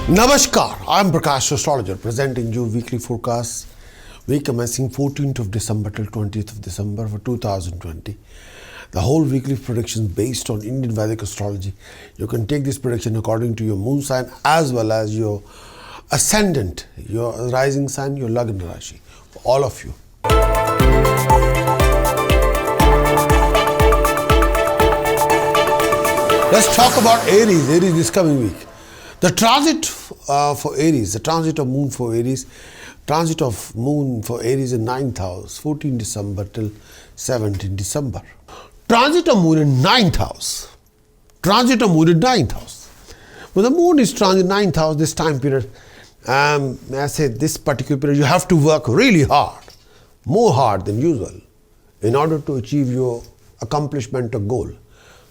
Namaskar, I am Prakash, astrologer, presenting you weekly forecasts, week commencing 14th of December till 20th of December for 2020. The whole weekly prediction based on Indian Vedic astrology. You can take this prediction according to your moon sign as well as your ascendant, your rising sign, your Lagna Rashi, for all of you. Let's talk about Aries this coming week. The transit for Aries, the transit of moon for Aries, transit of moon for Aries in 9th house, 14 December till 17 December. Transit of moon in 9th house. Transit of moon in 9th house. When the moon is transit 9th house, this time period, may I say this particular period, you have to work really hard, more hard than usual, in order to achieve your accomplishment or goal.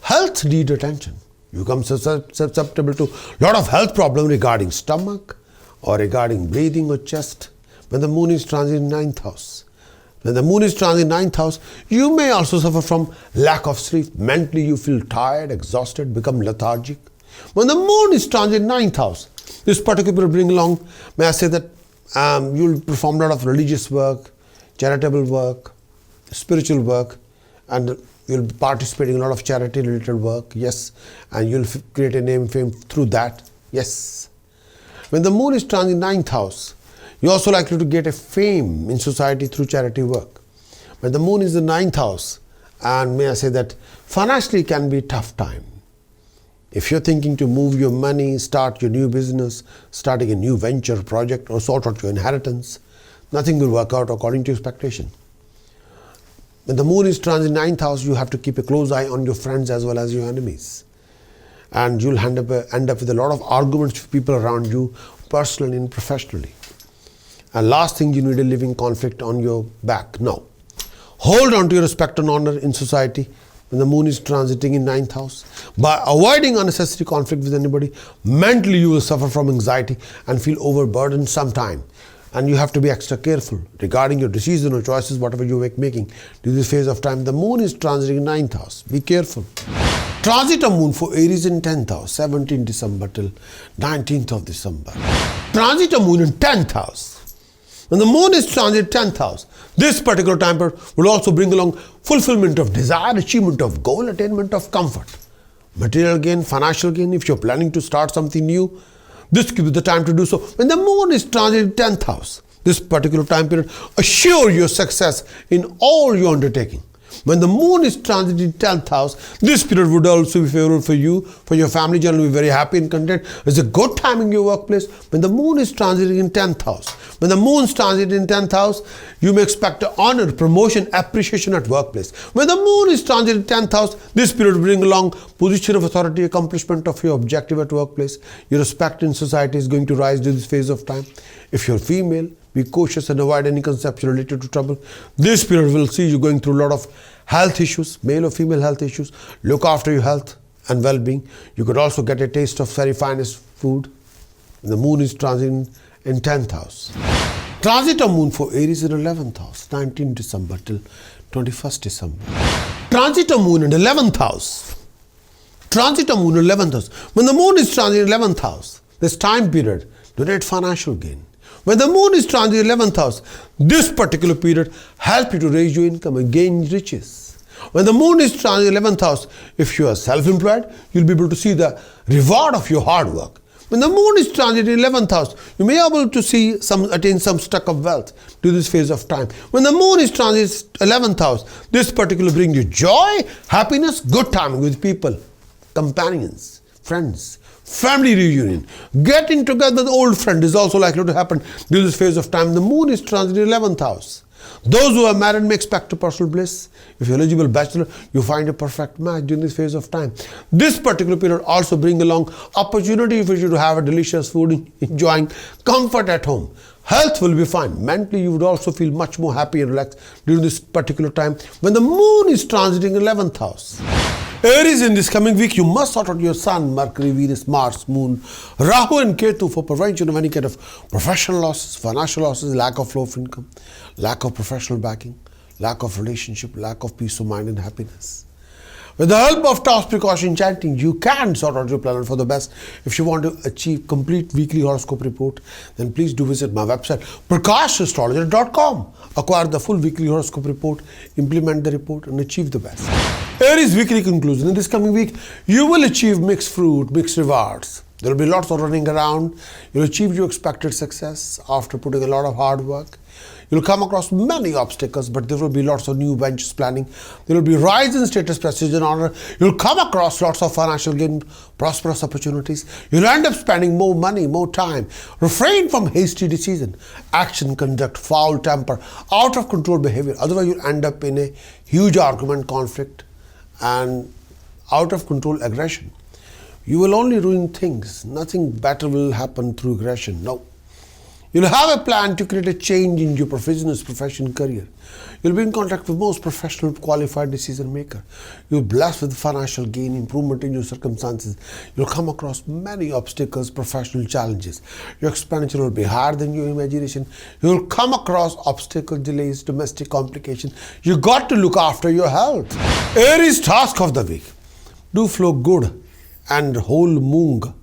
Health need attention. You become susceptible to a lot of health problems regarding stomach or regarding breathing or chest when the moon is transit in 9th house. When the moon is transit in 9th house, you may also suffer from lack of sleep. Mentally you feel tired, exhausted, become lethargic. When the moon is transit in 9th house, this particular will bring along, may I say that you'll perform a lot of religious work, charitable work, spiritual work, and you'll be participating in a lot of charity related work, yes, and you'll create a name and fame through that, yes. When the moon is transit in 9th house, you're also likely to get a fame in society through charity work. When the moon is in 9th house, and may I say that financially can be a tough time. If you're thinking to move your money, start your new business, starting a new venture project, or sort out your inheritance, nothing will work out according to expectation. When the moon is transit in 9th house, you have to keep a close eye on your friends as well as your enemies. And you'll end up with a lot of arguments with people around you, personally and professionally. And last thing, you need a living conflict on your back. Now, hold on to your respect and honor in society when the moon is transiting in 9th house. By avoiding unnecessary conflict with anybody, mentally you will suffer from anxiety and feel overburdened sometime. And you have to be extra careful regarding your decisions or choices, whatever you making during this phase of time. The moon is transiting in 9th house. Be careful. Transit of moon for Aries in 10th house, 17 December till 19th of December. Transit of moon in 10th house. When the moon is transit 10th house, this particular time period will also bring along fulfillment of desire, achievement of goal, attainment of comfort. Material gain, financial gain, if you're planning to start something new, this gives you the time to do so. When the moon is transit in 10th house, this particular time period, assure your success in all your undertaking. When the moon is transit in 10th house, this period would also be favorable for you, for your family, generally be very happy and content. It's a good time in your workplace. When the moon is transiting in 10th house, when the moon is transiting in 10th house, you may expect honor, promotion, appreciation at workplace. When the moon is transiting in 10th house, this period will bring along position of authority, accomplishment of your objective at workplace. Your respect in society is going to rise during this phase of time. If you're female, be cautious and avoid any conception related to trouble. This period will see you going through a lot of health issues, male or female health issues. Look after your health and well-being. You could also get a taste of very finest food. The moon is transiting in 10th house. Transit of moon for Aries in 11th house, 19 December till 21st December. Transit of moon in 11th house. Transit of moon in 11th house. When the moon is transit in 11th house, this time period, generate financial gain. When the moon is transit in 11th house, this particular period helps you to raise your income and gain riches. When the moon is transit in 11th house, if you are self-employed, you'll be able to see the reward of your hard work. When the moon is transit in 11th house, you may be able to see attain some stock of wealth to this phase of time. When the moon is transit 11th house, this particular brings you joy, happiness, good timing with people, companions, friends, family reunion. Getting together with old friend is also likely to happen during this phase of time. The moon is transit in 11th house. Those who are married may expect a personal bliss. If you're eligible bachelor, you find a perfect match during this phase of time. This particular period also brings along opportunity for you to have a delicious food, enjoying comfort at home. Health will be fine. Mentally, you would also feel much more happy and relaxed during this particular time when the moon is transiting 11th house. Aries, in this coming week, you must sort out your Sun, Mercury, Venus, Mars, Moon, Rahu and Ketu for prevention of any kind of professional losses, financial losses, lack of flow of income, lack of professional backing, lack of relationship, lack of peace of mind and happiness. With the help of task precaution chanting, you can sort out your planet for the best. If you want to achieve complete weekly horoscope report, then please do visit my website, prakashastrologer.com. Acquire the full weekly horoscope report, implement the report, and achieve the best. Aries weekly conclusion. In this coming week, you will achieve mixed fruit, mixed rewards. There will be lots of running around. You'll achieve your expected success after putting a lot of hard work. You'll come across many obstacles, but there will be lots of new ventures planning. There will be rise in status, prestige, and honor. You'll come across lots of financial gain, prosperous opportunities. You'll end up spending more money, more time. Refrain from hasty decision, action, conduct, foul temper, out of control behavior. Otherwise, you'll end up in a huge argument, conflict, and out of control aggression. You will only ruin things. Nothing better will happen through aggression. No. You'll have a plan to create a change in your business, profession, career. You'll be in contact with most professional, qualified decision maker. You'll be blessed with financial gain, improvement in your circumstances. You'll come across many obstacles, professional challenges. Your expenditure will be higher than your imagination. You'll come across obstacles, delays, domestic complications. You got to look after your health. Aries task of the week. Do flow good and whole moong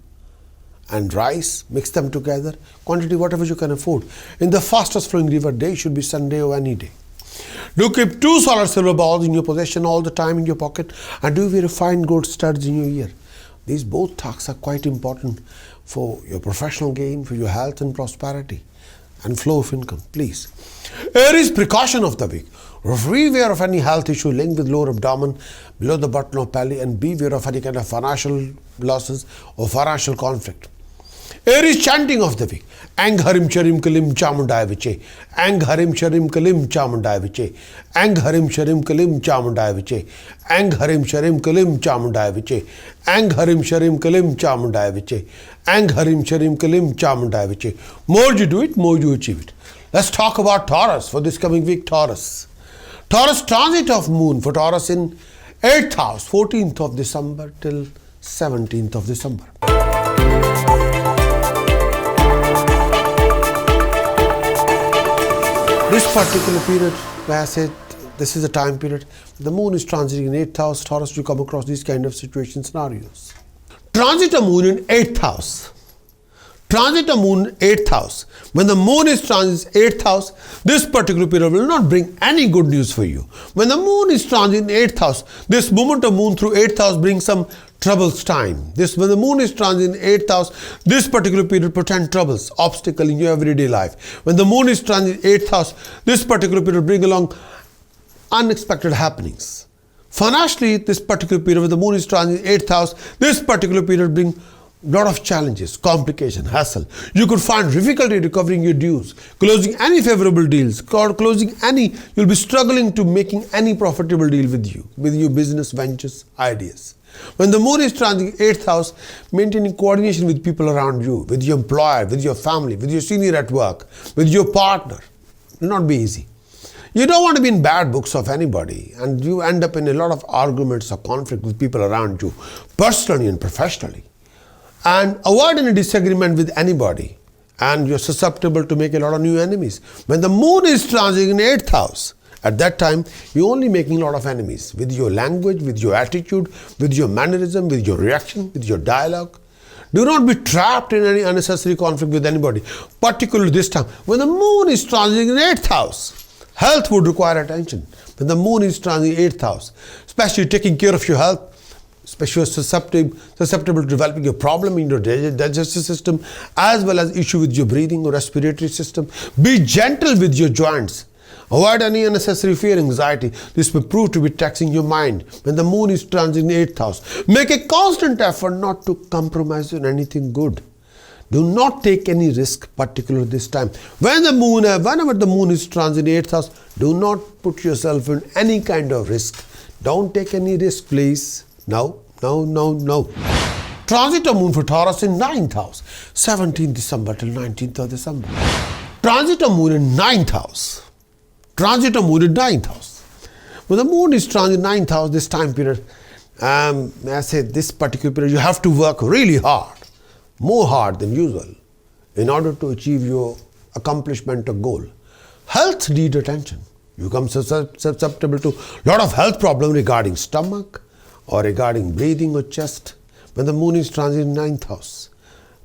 and rice, mix them together, quantity whatever you can afford. In the fastest flowing river day should be Sunday or any day. Do keep 2 solar silver balls in your possession all the time in your pocket, and do wear fine gold studs in your ear. These both tasks are quite important for your professional gain, for your health and prosperity and flow of income. Please. Aries precaution of the week. Beware of any health issue linked with lower abdomen, below the button of belly, and beware of any kind of financial losses or financial conflict. Aries chanting of the week. Ang Harim Sharim Kalim Chamundaya Viche. Ang Harim Sharim Kalim Chamundaya Viche. Ang Harim Sharim Kalim Chamundaya Viche. Ang Harim Sharim Kalim Chamundaya Viche. Ang Harim Sharim Kalim Chamundaya Viche. Ang Harim Sharim Kalim Chamundaya Viche. More you do it, more you achieve it. Let's talk about Taurus for this coming week. Taurus transit of moon for Taurus in 8th house, 14th of December till 17th of December. This particular period, where I said this is a time period, the moon is transiting in 8th house. Taurus, you come across these kind of situation scenarios. Transit a moon in 8th house. Transit a moon in 8th house. When the moon is transit 8th house, this particular period will not bring any good news for you. When the moon is transit in 8th house, this movement of moon through 8th house brings some troubles time. When the moon is transit in 8th house, this particular period portends troubles, obstacle in your everyday life. When the moon is transit in 8th house, this particular period brings along unexpected happenings. Financially, this particular period, when the moon is transit in 8th house, this particular period brings lot of challenges, complication, hassle. You could find difficulty recovering your dues, closing any favorable deals, you'll be struggling to making any profitable deal with your business ventures, ideas. When the moon is transiting 8th house, maintaining coordination with people around you, with your employer, with your family, with your senior at work, with your partner, will not be easy. You don't want to be in bad books of anybody, and you end up in a lot of arguments or conflict with people around you, personally and professionally. And avoid any disagreement with anybody, and you're susceptible to make a lot of new enemies. When the moon is transiting in 8th house, at that time, you're only making a lot of enemies with your language, with your attitude, with your mannerism, with your reaction, with your dialogue. Do not be trapped in any unnecessary conflict with anybody, particularly this time. When the moon is transiting in 8th house, health would require attention. When the moon is transiting in 8th house, especially taking care of your health, especially susceptible to developing a problem in your digestive system, as well as issue with your breathing or respiratory system. Be gentle with your joints. Avoid any unnecessary fear, anxiety. This may prove to be taxing your mind. When the moon is transiting in 8th house, make a constant effort not to compromise on anything good. Do not take any risk, particularly this time. Whenever the moon is transiting in 8th house, do not put yourself in any kind of risk. Don't take any risk, please. No. Transit of moon for Taurus in 9th house, 17th December till 19th of December. Transit of moon in 9th house. Transit of moon in 9th house. When the moon is transit 9th house, this time period, I say this particular period, you have to work really hard, more hard than usual, in order to achieve your accomplishment or goal. Health need attention. You become susceptible to a lot of health problems regarding stomach, or regarding breathing or chest, when the moon is transit in 9th house.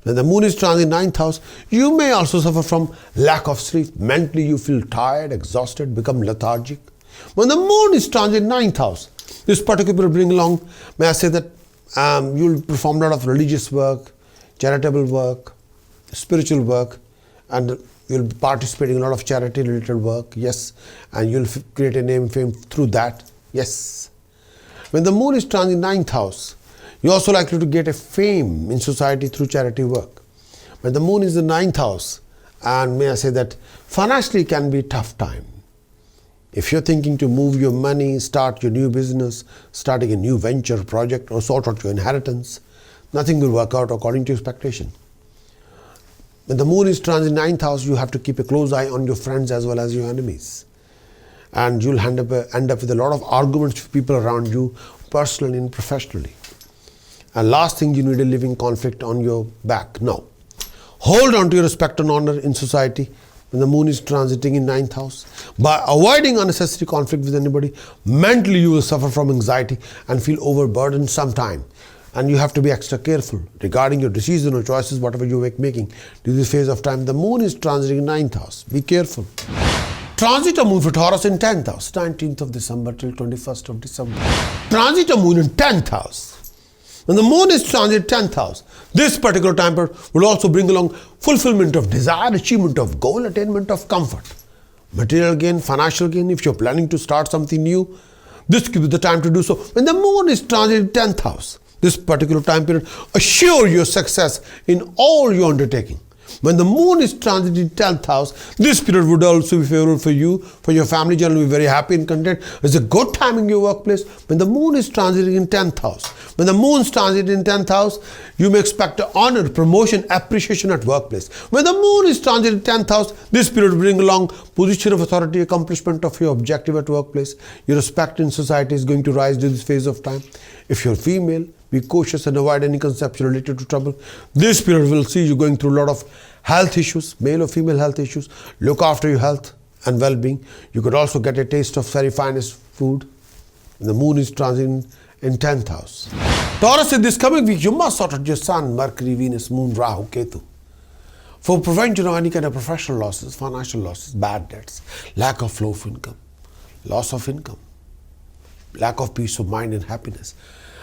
When the moon is transit in 9th house, you may also suffer from lack of sleep. Mentally, you feel tired, exhausted, become lethargic. When the moon is transit in 9th house, this particular will bring along, may I say that you'll perform a lot of religious work, charitable work, spiritual work, and you'll be participating in a lot of charity related work, yes, and you'll create a name and fame through that, yes. When the moon is transit in 9th house, you're also likely to get a fame in society through charity work. When the moon is in 9th house, and may I say that financially can be a tough time. If you're thinking to move your money, start your new business, starting a new venture project, or sort out your inheritance, nothing will work out according to expectation. When the moon is transit in 9th house, you have to keep a close eye on your friends as well as your enemies. And you'll end up with a lot of arguments with people around you, personally and professionally. And last thing, you need a living conflict on your back. No. Hold on to your respect and honor in society when the moon is transiting in 9th house. By avoiding unnecessary conflict with anybody, mentally you will suffer from anxiety and feel overburdened sometime. And you have to be extra careful regarding your decision or choices, whatever you are making during this phase of time. The moon is transiting in 9th house. Be careful. Transit of moon for Taurus in 10th house, 19th of December till 21st of December. Transit of moon in 10th house. When the moon is transit 10th house, this particular time period will also bring along fulfillment of desire, achievement of goal, attainment of comfort. Material gain, financial gain, if you're planning to start something new, this could be the time to do so. When the moon is transit 10th house, this particular time period, assure your success in all your undertaking. When the moon is transit in 10th house, this period would also be favorable for you, for your family, generally be very happy and content. It's a good time in your workplace. When the moon is transiting in 10th house, when the moon is transiting in 10th house, you may expect honor, promotion, appreciation at workplace. When the moon is transiting in 10th house, this period will bring along position of authority, accomplishment of your objective at workplace. Your respect in society is going to rise during this phase of time. If you're female, be cautious and avoid any conception related to trouble. This period will see you going through a lot of health issues, male or female health issues. Look after your health and well-being. You could also get a taste of very finest food. The moon is transiting in 10th house. Taurus, in this coming week, you must sort out your sun, Mercury, Venus, Moon, Rahu, Ketu. For prevention of any kind of professional losses, financial losses, bad debts, lack of flow of income, loss of income, lack of peace of mind and happiness.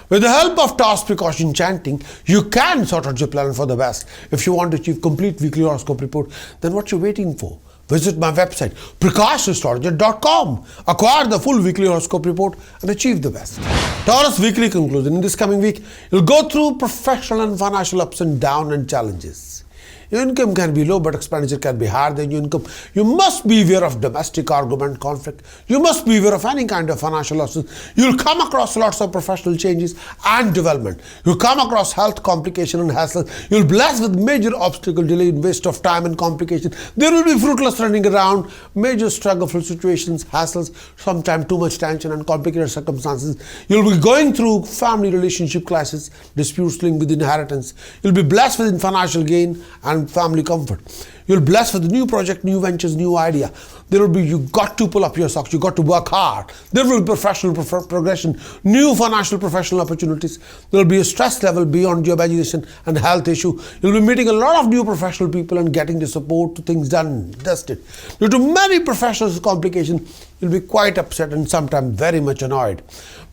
With the help of task precaution chanting, you can sort out your plan for the best. If you want to achieve complete weekly horoscope report, then what you're waiting for? Visit my website, prakashastrologer.com. Acquire the full weekly horoscope report and achieve the best. Taurus weekly conclusion. In this coming week, you'll go through professional and financial ups and downs and challenges. Your income can be low, but expenditure can be higher than your income. You must be aware of domestic argument, conflict. You must be aware of any kind of financial losses. You'll come across lots of professional changes and development. You'll come across health complication and hassles. You'll be blessed with major obstacle, delay, waste of time and complication. There will be fruitless running around, major struggleful situations, hassles, sometimes too much tension and complicated circumstances. You'll be going through family relationship crisis, disputes linked with inheritance. You'll be blessed with financial gain and family comfort. You'll be blessed with a new project, new ventures, new idea. There will be, you got to pull up your socks, you got to work hard. There will be professional progression, new financial professional opportunities. There will be a stress level beyond your imagination and health issue. You'll be meeting a lot of new professional people and getting the support to things done, dusted. Due to many professional complications, you'll be quite upset and sometimes very much annoyed.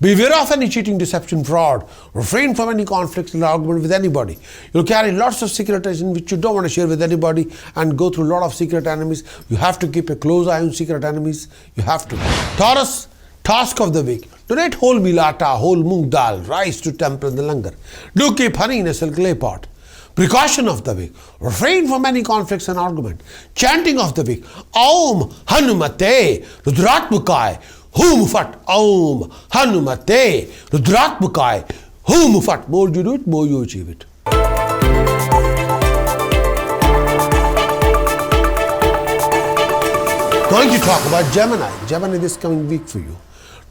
Beware of any cheating, deception, fraud. Refrain from any conflicts and argument with anybody. You'll carry lots of secretism which you don't want to share with anybody and go through a lot of secret enemies. You have to keep a close eye on secret enemies. You have to. Taurus, task of the week. Donate whole meal atta, whole moong dal, rice to temple in the langar. Do keep honey in a silk clay pot. Precaution of the week. Refrain from any conflicts and argument. Chanting of the week. Om Hanumate Rudratmukaya Hum Fat. Om Hanumate Rudratmukaya Hum Fat. More you do it, more you achieve it. Going to talk about Gemini. Gemini this coming week for you.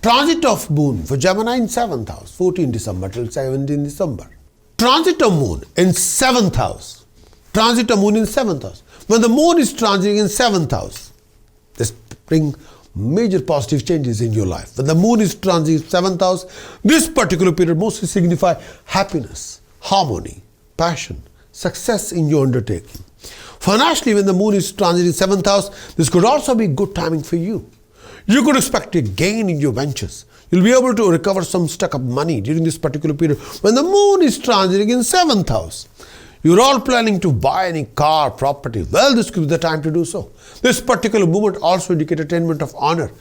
Transit of moon for Gemini in 7th house, 14 December till 17 December. Transit of moon in 7th house. Transit of moon in 7th house. When the moon is transiting in 7th house, this bring major positive changes in your life. When the moon is transiting 7th house, this particular period mostly signify happiness, harmony, passion, success in your undertaking. Financially, when the moon is transiting 7th house, this could also be good timing for you. You could expect a gain in your ventures. You'll be able to recover some stuck up money during this particular period when the moon is transiting in 7th house. You're all planning to buy any car, property. Well, this could be the time to do so. This particular movement also indicates attainment of honor,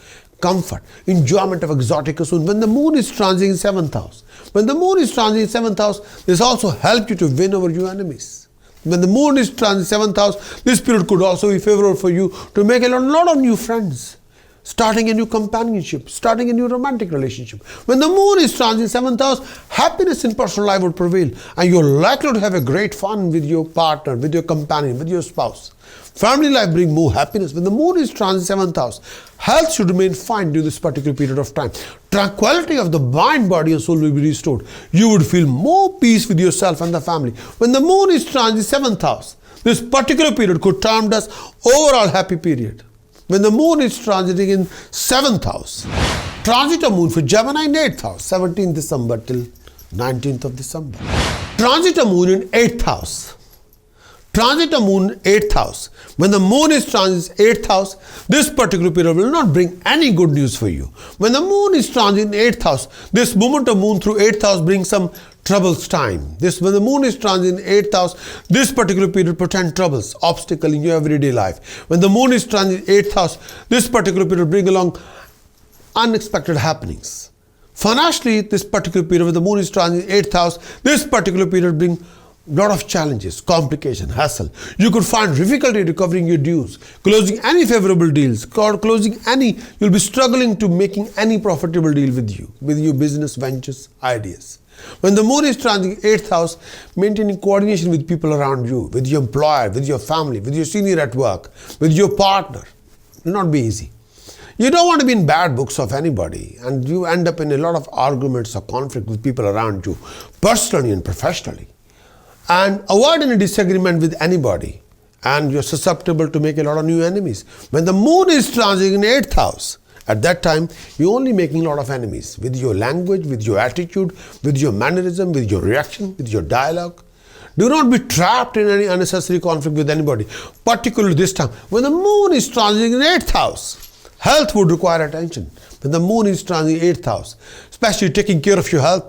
comfort, enjoyment of exotic pursuits when the moon is transiting in 7th house. When the moon is transiting in 7th house, this also helps you to win over your enemies. When the moon is transiting 7th house, this period could also be favorable for you to make a lot of new friends, starting a new companionship, starting a new romantic relationship. When the moon is transiting 7th house, happiness in personal life will prevail and you're likely to have a great fun with your partner, with your companion, with your spouse. Family life brings more happiness. When the moon is transiting 7th house, health should remain fine during this particular period of time. Tranquility of the mind, body and soul will be restored. You would feel more peace with yourself and the family. When the moon is transiting 7th house, this particular period could termed as overall happy period. When the moon is transiting in 7th house, transit of moon for Gemini in 8th house, 17th December till 19th of December. Transit of moon in 8th house. Transit of moon 8th house. When the moon is transit 8th house, this particular period will not bring any good news for you. When the moon is transit in 8th house, this movement of moon through 8th house brings some troubles time. When the moon is transit in 8th house, this particular period portends troubles, obstacle in your everyday life. When the moon is transit in 8th house, this particular period brings along unexpected happenings. Financially, this particular period when the moon is transit in 8th house, this particular period brings lot of challenges, complication, hassle. You could find difficulty recovering your dues, closing any favorable deals, you'll be struggling to making any profitable deal with your business ventures, ideas. When the moon is transiting 8th house, maintaining coordination with people around you, with your employer, with your family, with your senior at work, with your partner, will not be easy. You don't want to be in bad books of anybody and you end up in a lot of arguments or conflict with people around you, personally and professionally. And avoid any disagreement with anybody and you're susceptible to make a lot of new enemies. When the moon is transiting in 8th house, at that time, you're only making a lot of enemies with your language, with your attitude, with your mannerism, with your reaction, with your dialogue. Do not be trapped in any unnecessary conflict with anybody, particularly this time. When the moon is transiting in 8th house, health would require attention. When the moon is transiting in 8th house, especially taking care of your health,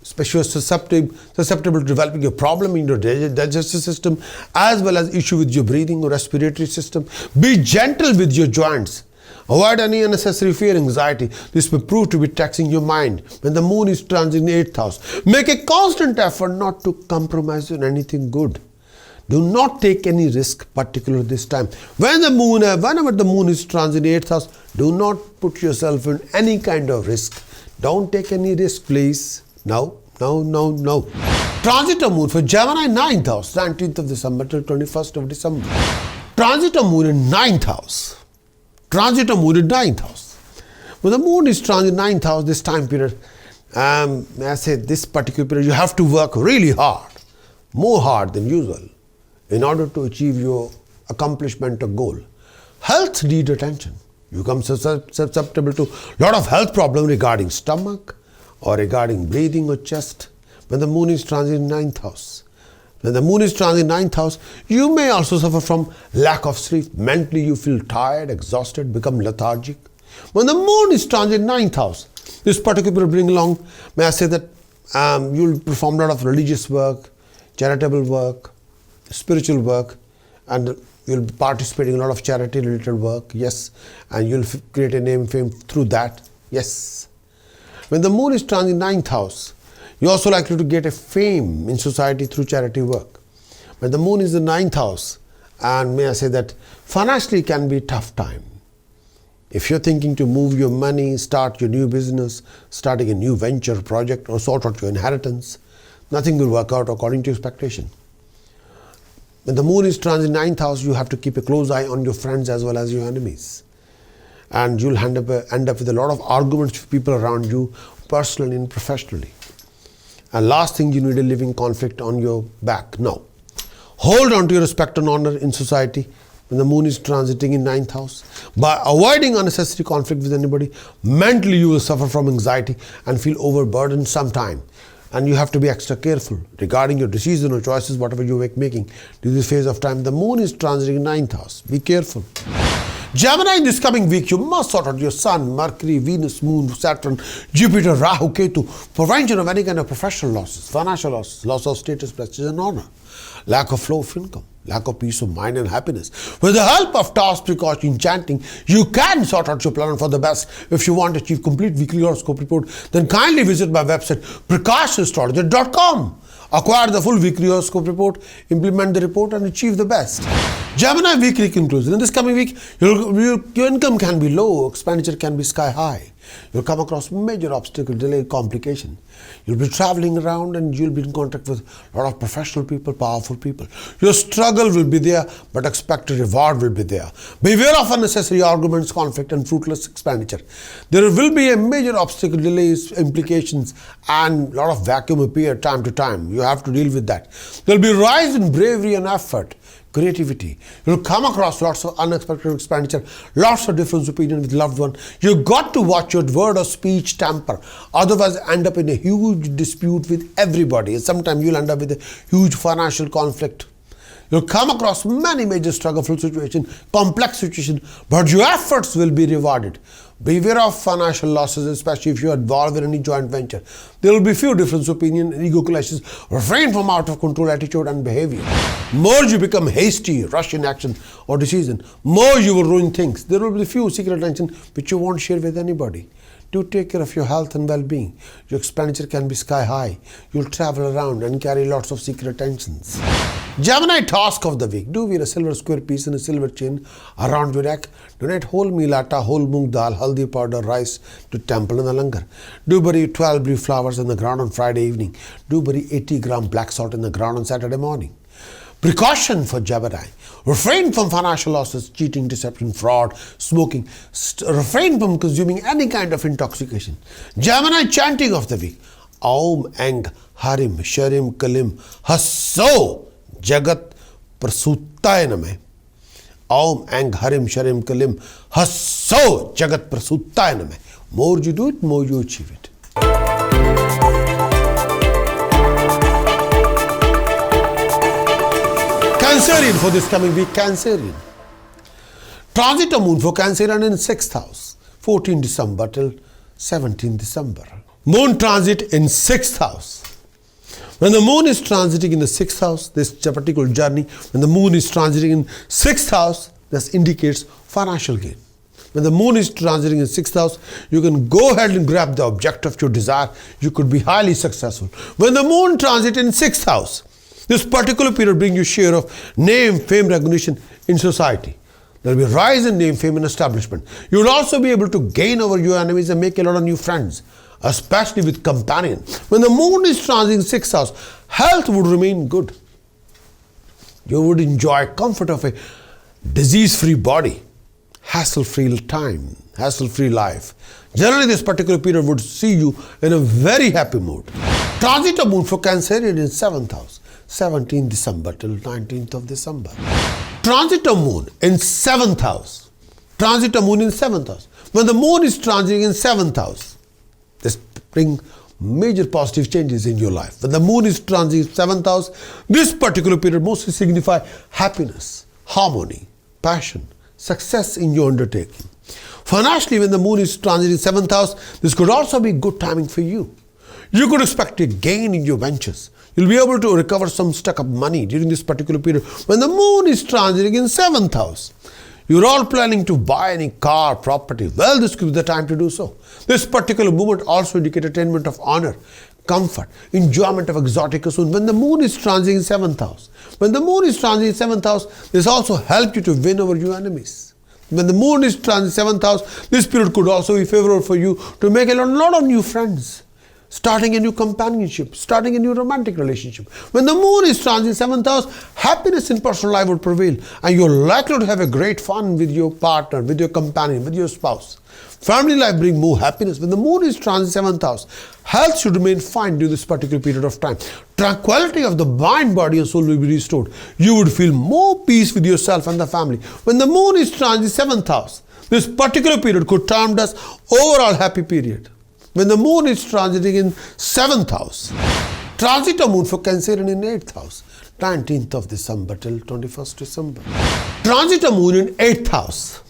especially susceptible to developing a problem in your digestive system as well as issue with your breathing or respiratory system. Be gentle with your joints. Avoid any unnecessary fear, anxiety. This may prove to be taxing your mind. When the moon is transiting in 8th house, make a constant effort not to compromise on anything good. Do not take any risk, particularly this time. Whenever the moon is transiting in 8th house, do not put yourself in any kind of risk. Don't take any risk, please. No. Transit of moon for Gemini 9th house, 19th of December till 21st of December. Transit of moon in 9th house. Transit of moon in 9th house. When the moon is transit 9th house, this time period, I say this particular period, you have to work really hard, more hard than usual, in order to achieve your accomplishment or goal. Health needs attention. You become susceptible to a lot of health problems regarding stomach, or regarding breathing or chest, when the moon is transiting 9th house. When the moon is transiting 9th house, you may also suffer from lack of sleep. Mentally, you feel tired, exhausted, become lethargic. When the moon is transiting 9th house, this particular will bring along, may I say that you'll perform a lot of religious work, charitable work, spiritual work, and you'll be participating in a lot of charity-related work, yes, and you'll create a name and fame through that, yes. When the moon is transiting 9th house, you're also likely to get a fame in society through charity work. When the moon is in 9th house, and may I say that financially can be a tough time. If you're thinking to move your money, start your new business, starting a new venture project, or sort out your inheritance, nothing will work out according to expectation. When the moon is transiting 9th house, you have to keep a close eye on your friends as well as your enemies. And you'll end up with a lot of arguments with people around you, personally and professionally. And last thing, you need a living conflict on your back. No. Hold on to your respect and honor in society. when the moon is transiting in 9th house. By avoiding unnecessary conflict with anybody, mentally you will suffer from anxiety and feel overburdened sometime. And you have to be extra careful regarding your decision or choices, whatever you making during this phase of time. The moon is transiting in 9th house. Be careful. Gemini, in this coming week, you must sort out your Sun, Mercury, Venus, Moon, Saturn, Jupiter, Rahu, Ketu, prevention of any kind of professional losses, financial losses, loss of status, prestige and honor, lack of flow of income, lack of peace of mind and happiness. With the help of task, precaution, chanting, you can sort out your plan for the best. If you want to achieve complete weekly horoscope report, then kindly visit my website, prakashastrologer.com. Acquire the full weekly horoscope report, implement the report and achieve the best. Gemini weekly conclusion. In this coming week, your income can be low, expenditure can be sky high. You'll come across major obstacle, delay, complication. You'll be traveling around and you'll be in contact with a lot of professional people, powerful people. Your struggle will be there, but expected reward will be there. Beware of unnecessary arguments, conflict and fruitless expenditure. There will be a major obstacle, delays, implications and a lot of vacuum appear time to time. You have to deal with that. There will be rise in bravery and effort. Creativity. You'll come across lots of unexpected expenditure, lots of different opinion with loved one. You've got to watch your word or speech temper. Otherwise, end up in a huge dispute with everybody. Sometimes you'll end up with a huge financial conflict. You'll come across many major struggleful situations, complex situations, but your efforts will be rewarded. Beware of financial losses, especially if you are involved in any joint venture. There will be few different opinions, ego clashes. Refrain from out of control attitude and behavior. More you become hasty, rush in action or decision, more you will ruin things. There will be few secret attention which you won't share with anybody. Do take care of your health and well-being. Your expenditure can be sky high. You'll travel around and carry lots of secret tensions. Gemini task of the week. Do wear a silver square piece and a silver chain around your neck. Donate whole meal atta, whole moong dal, haldi powder, rice to temple and the langar. Do bury 12 blue flowers in the ground on Friday evening. Do bury 80 gram black salt in the ground on Saturday morning. Precaution for Gemini. Refrain from financial losses, cheating, deception, fraud, smoking. Refrain from consuming any kind of intoxication. Gemini chanting of the week. Aum Eng Harim Sharim Kalim Hasso Jagat Prasutaya Name. Aum Eng Harim Sharim Kalim Hasso Jagat Prasutaya Name. More you do it, more you achieve it. Cancerian for this coming week, Cancerian. Transit of moon for Cancerian in 6th house, 14 December till 17 December. Moon transit in 6th house. When the moon is transiting in the 6th house, this particular journey, when the moon is transiting in 6th house, this indicates financial gain. When the moon is transiting in 6th house, you can go ahead and grab the object of your desire. You could be highly successful. When the moon transit in 6th house, this particular period brings you share of name, fame, recognition in society. There will be rise in name, fame and establishment. You will also be able to gain over your enemies and make a lot of new friends, especially with companion. When the moon is transiting 6th house, health would remain good. You would enjoy comfort of a disease-free body, hassle-free time, hassle-free life. Generally, this particular period would see you in a very happy mood. Transit of moon for Cancerian in 7th house. 17th December till 19th of December. Transit of moon in 7th house. Transit of moon in 7th house. When the moon is transiting in 7th house, this brings major positive changes in your life. When the moon is transiting in 7th house, this particular period mostly signifies happiness, harmony, passion, success in your undertaking. Financially, when the moon is transiting 7th house, this could also be good timing for you. You could expect a gain in your ventures. You'll be able to recover some stuck up money during this particular period. When the moon is transiting in 7th house, you're all planning to buy any car, property. Well, this could be the time to do so. This particular movement also indicates attainment of honor, comfort, enjoyment of exotic pursuit. When the moon is transiting in 7th house, when the moon is transiting in 7th house, this also helps you to win over your enemies. When the moon is transiting in 7th house, this period could also be favorable for you to make a lot of new friends. starting a new companionship, starting a new romantic relationship. When the moon is transit 7th house, happiness in personal life would prevail, and you're likely to have a great fun with your partner, with your companion, with your spouse. Family life brings more happiness. When the moon is transit 7th house, health should remain fine during this particular period of time. Tranquility of the mind, body and soul will be restored. You would feel more peace with yourself and the family. When the moon is transit 7th house, this particular period could termed as overall happy period. When the moon is transiting in 7th house, transit of moon for Cancer in 8th house, 19th of December till 21st December. Transit of moon in 8th house.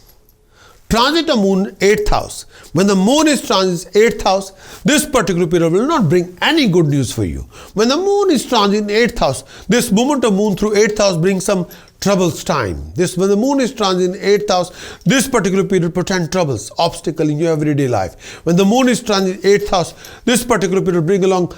Transit of moon in 8th house. When the moon is transit 8th house, this particular period will not bring any good news for you. When the moon is transit in 8th house, this movement of moon through 8th house brings some troubles time. When the moon is transit in 8th house, this particular period portends troubles, obstacle in your everyday life. When the moon is transit in 8th house, this particular period brings along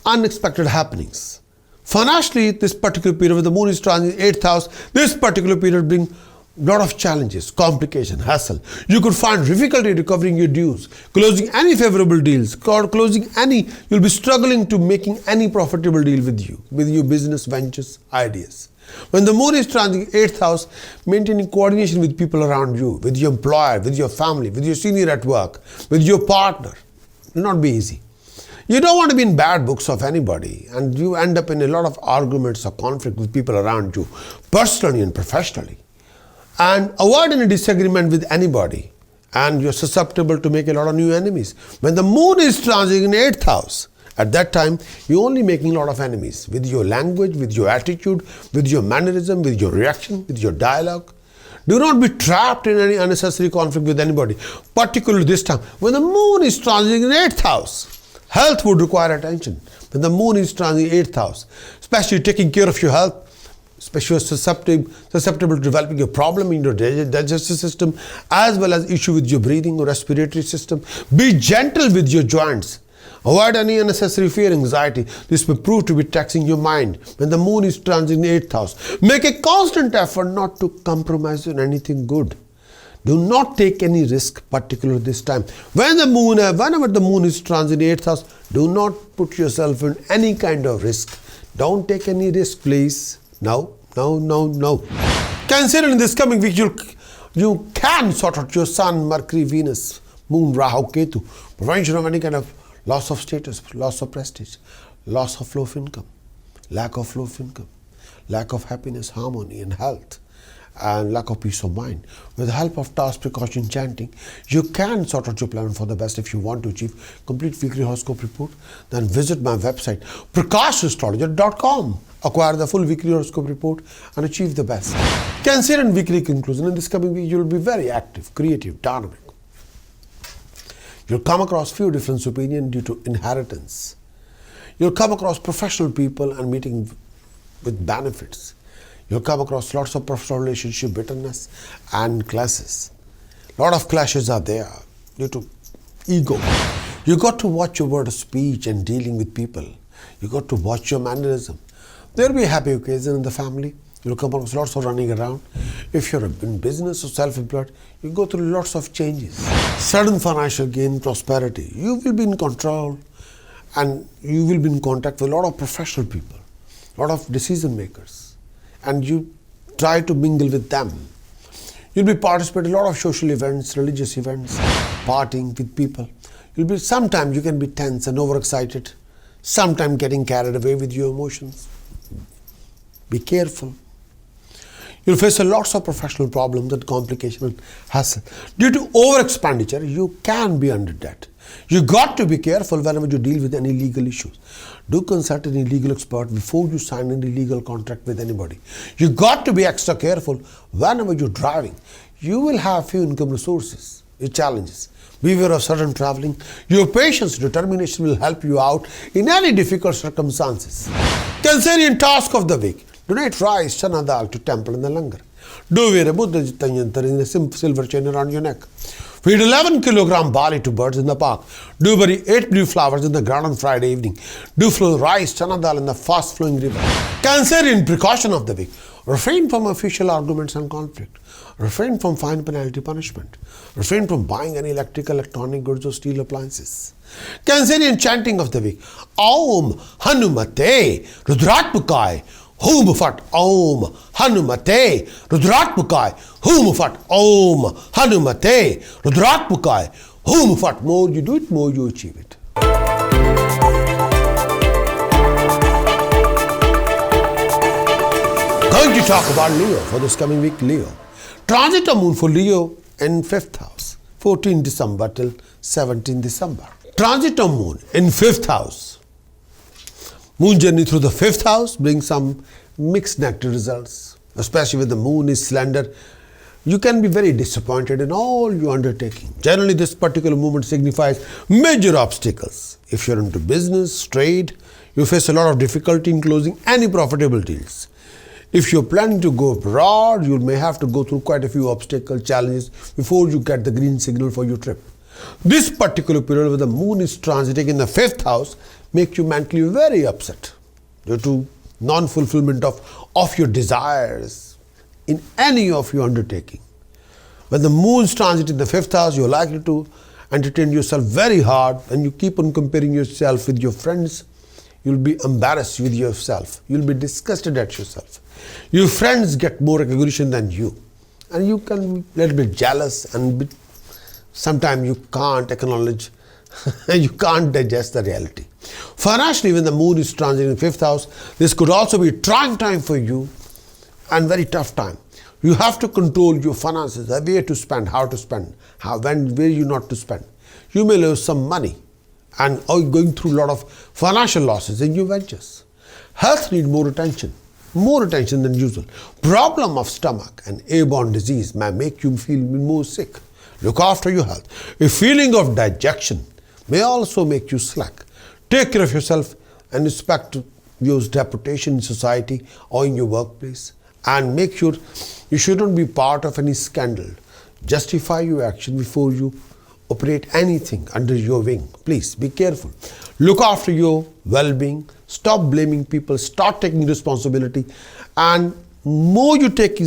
unexpected happenings. Financially, this particular period when the moon is transit in 8th house, this particular period brings lot of challenges, complication, hassle. You could find difficulty recovering your dues, closing any favorable deals, you'll be struggling to making any profitable deal with your business ventures, ideas. When the moon is transiting 8th house, maintaining coordination with people around you, with your employer, with your family, with your senior at work, with your partner, will not be easy. You don't want to be in bad books of anybody, and you end up in a lot of arguments or conflict with people around you, personally and professionally. And avoid any disagreement with anybody, and you're susceptible to make a lot of new enemies. When the moon is transiting in 8th house, at that time, you're only making a lot of enemies with your language, with your attitude, with your mannerism, with your reaction, with your dialogue. Do not be trapped in any unnecessary conflict with anybody, particularly this time. When the moon is transiting in 8th house, health would require attention. When the moon is transiting in 8th house, especially taking care of your health, especially susceptible to developing a problem in your digestive system, as well as issue with your breathing or respiratory system. Be gentle with your joints. Avoid any unnecessary fear, anxiety. This will prove to be taxing your mind. When the moon is transiting in 8th house, make a constant effort not to compromise on anything good. Do not take any risk, particularly this time. Whenever the moon is transiting in 8th house, do not put yourself in any kind of risk. Don't take any risk, please. No. Cancer, in this coming week, you can sort out your Sun, Mercury, Venus, Moon, Rahu, Ketu. Prevention of any kind of loss of status, loss of prestige, loss of flow of income, lack of flow of income, lack of happiness, harmony and health, and lack of peace of mind. With the help of task precaution chanting, you can sort out your plan for the best. If you want to achieve complete weekly horoscope report, then visit my website prakashastrologer.com. Acquire the full weekly horoscope report and achieve the best. Cancer and weekly conclusion. In this coming week, you will be very active, creative, dynamic. You'll come across few different opinions due to inheritance. You'll come across professional people and meeting with benefits. You'll come across lots of professional relationship bitterness and clashes. Lot of clashes are there due to ego. You got to watch your word of speech and dealing with people. You got to watch your mannerism. There will be a happy occasion in the family. You'll come across lots of running around. If you're in business or self-employed, you go through lots of changes. Sudden financial gain, prosperity. You will be in control and you will be in contact with a lot of professional people, a lot of decision makers. And you try to mingle with them. You'll be participating in a lot of social events, religious events, partying with people. Sometimes you can be tense and overexcited, sometimes getting carried away with your emotions. Be careful. You'll face lots of professional problems and complications and hassle. Due to over expenditure, you can be under debt. You got to be careful whenever you deal with any legal issues. Do consult any legal expert before you sign any legal contract with anybody. You got to be extra careful whenever you're driving. You will have few income resources with challenges. Beware of sudden traveling. Your patience, determination will help you out in any difficult circumstances. Cancerian task of the week. Donate rice, chana dal to temple in the langar. Do wear a Buddha Jitanyantar in a silver chain around your neck. Feed 11 kilogram barley to birds in the park. Do bury 8 blue flowers in the ground on Friday evening. Do flow rice, chana dal in the fast flowing river. Cancerian precaution of the week. Refrain from official arguments and conflict. Refrain from fine penalty punishment. Refrain from buying any electrical, electronic goods or steel appliances. Cancerian chanting of the week. Om Hanumate Rudratmukai Hum Fat Om Hanumate Rudratmukai Hum Fat Om Hanumate Rudratmukai Hum Fat. More you do it, more you achieve it. Going to talk about Leo for this coming week. Leo. Transit of moon for Leo in 5th house, 14 December till 17 December. Transit of moon in 5th house. Moon journey through the 5th house brings some mixed negative results, especially when the moon is slender. You can be very disappointed in all your undertaking. Generally, this particular movement signifies major obstacles. If you're into business, trade, you face a lot of difficulty in closing any profitable deals. If you're planning to go abroad, you may have to go through quite a few obstacles, challenges before you get the green signal for your trip. This particular period where the moon is transiting in the 5th house makes you mentally very upset due to non-fulfillment of your desires in any of your undertaking. When the moon's transit in the 5th house, you're likely to entertain yourself very hard, and you keep on comparing yourself with your friends. You'll be embarrassed with yourself. You'll be disgusted at yourself. Your friends get more recognition than you. And you can be a little bit jealous, and sometimes you can't acknowledge, you can't digest the reality. Financially, when the moon is transiting in the 5th house, this could also be a trying time for you and very tough time. You have to control your finances, where to spend, how to spend, where you not to spend. You may lose some money and are going through a lot of financial losses in your ventures. Health needs more attention than usual. Problem of stomach and airborne disease may make you feel more sick. Look after your health. A feeling of dejection may also make you slack. Take care of yourself and respect your reputation in society or in your workplace, and make sure you shouldn't be part of any scandal. Justify your action before you operate anything under your wing. Please be careful. Look after your well-being. Stop blaming people. Start taking responsibility. And more you take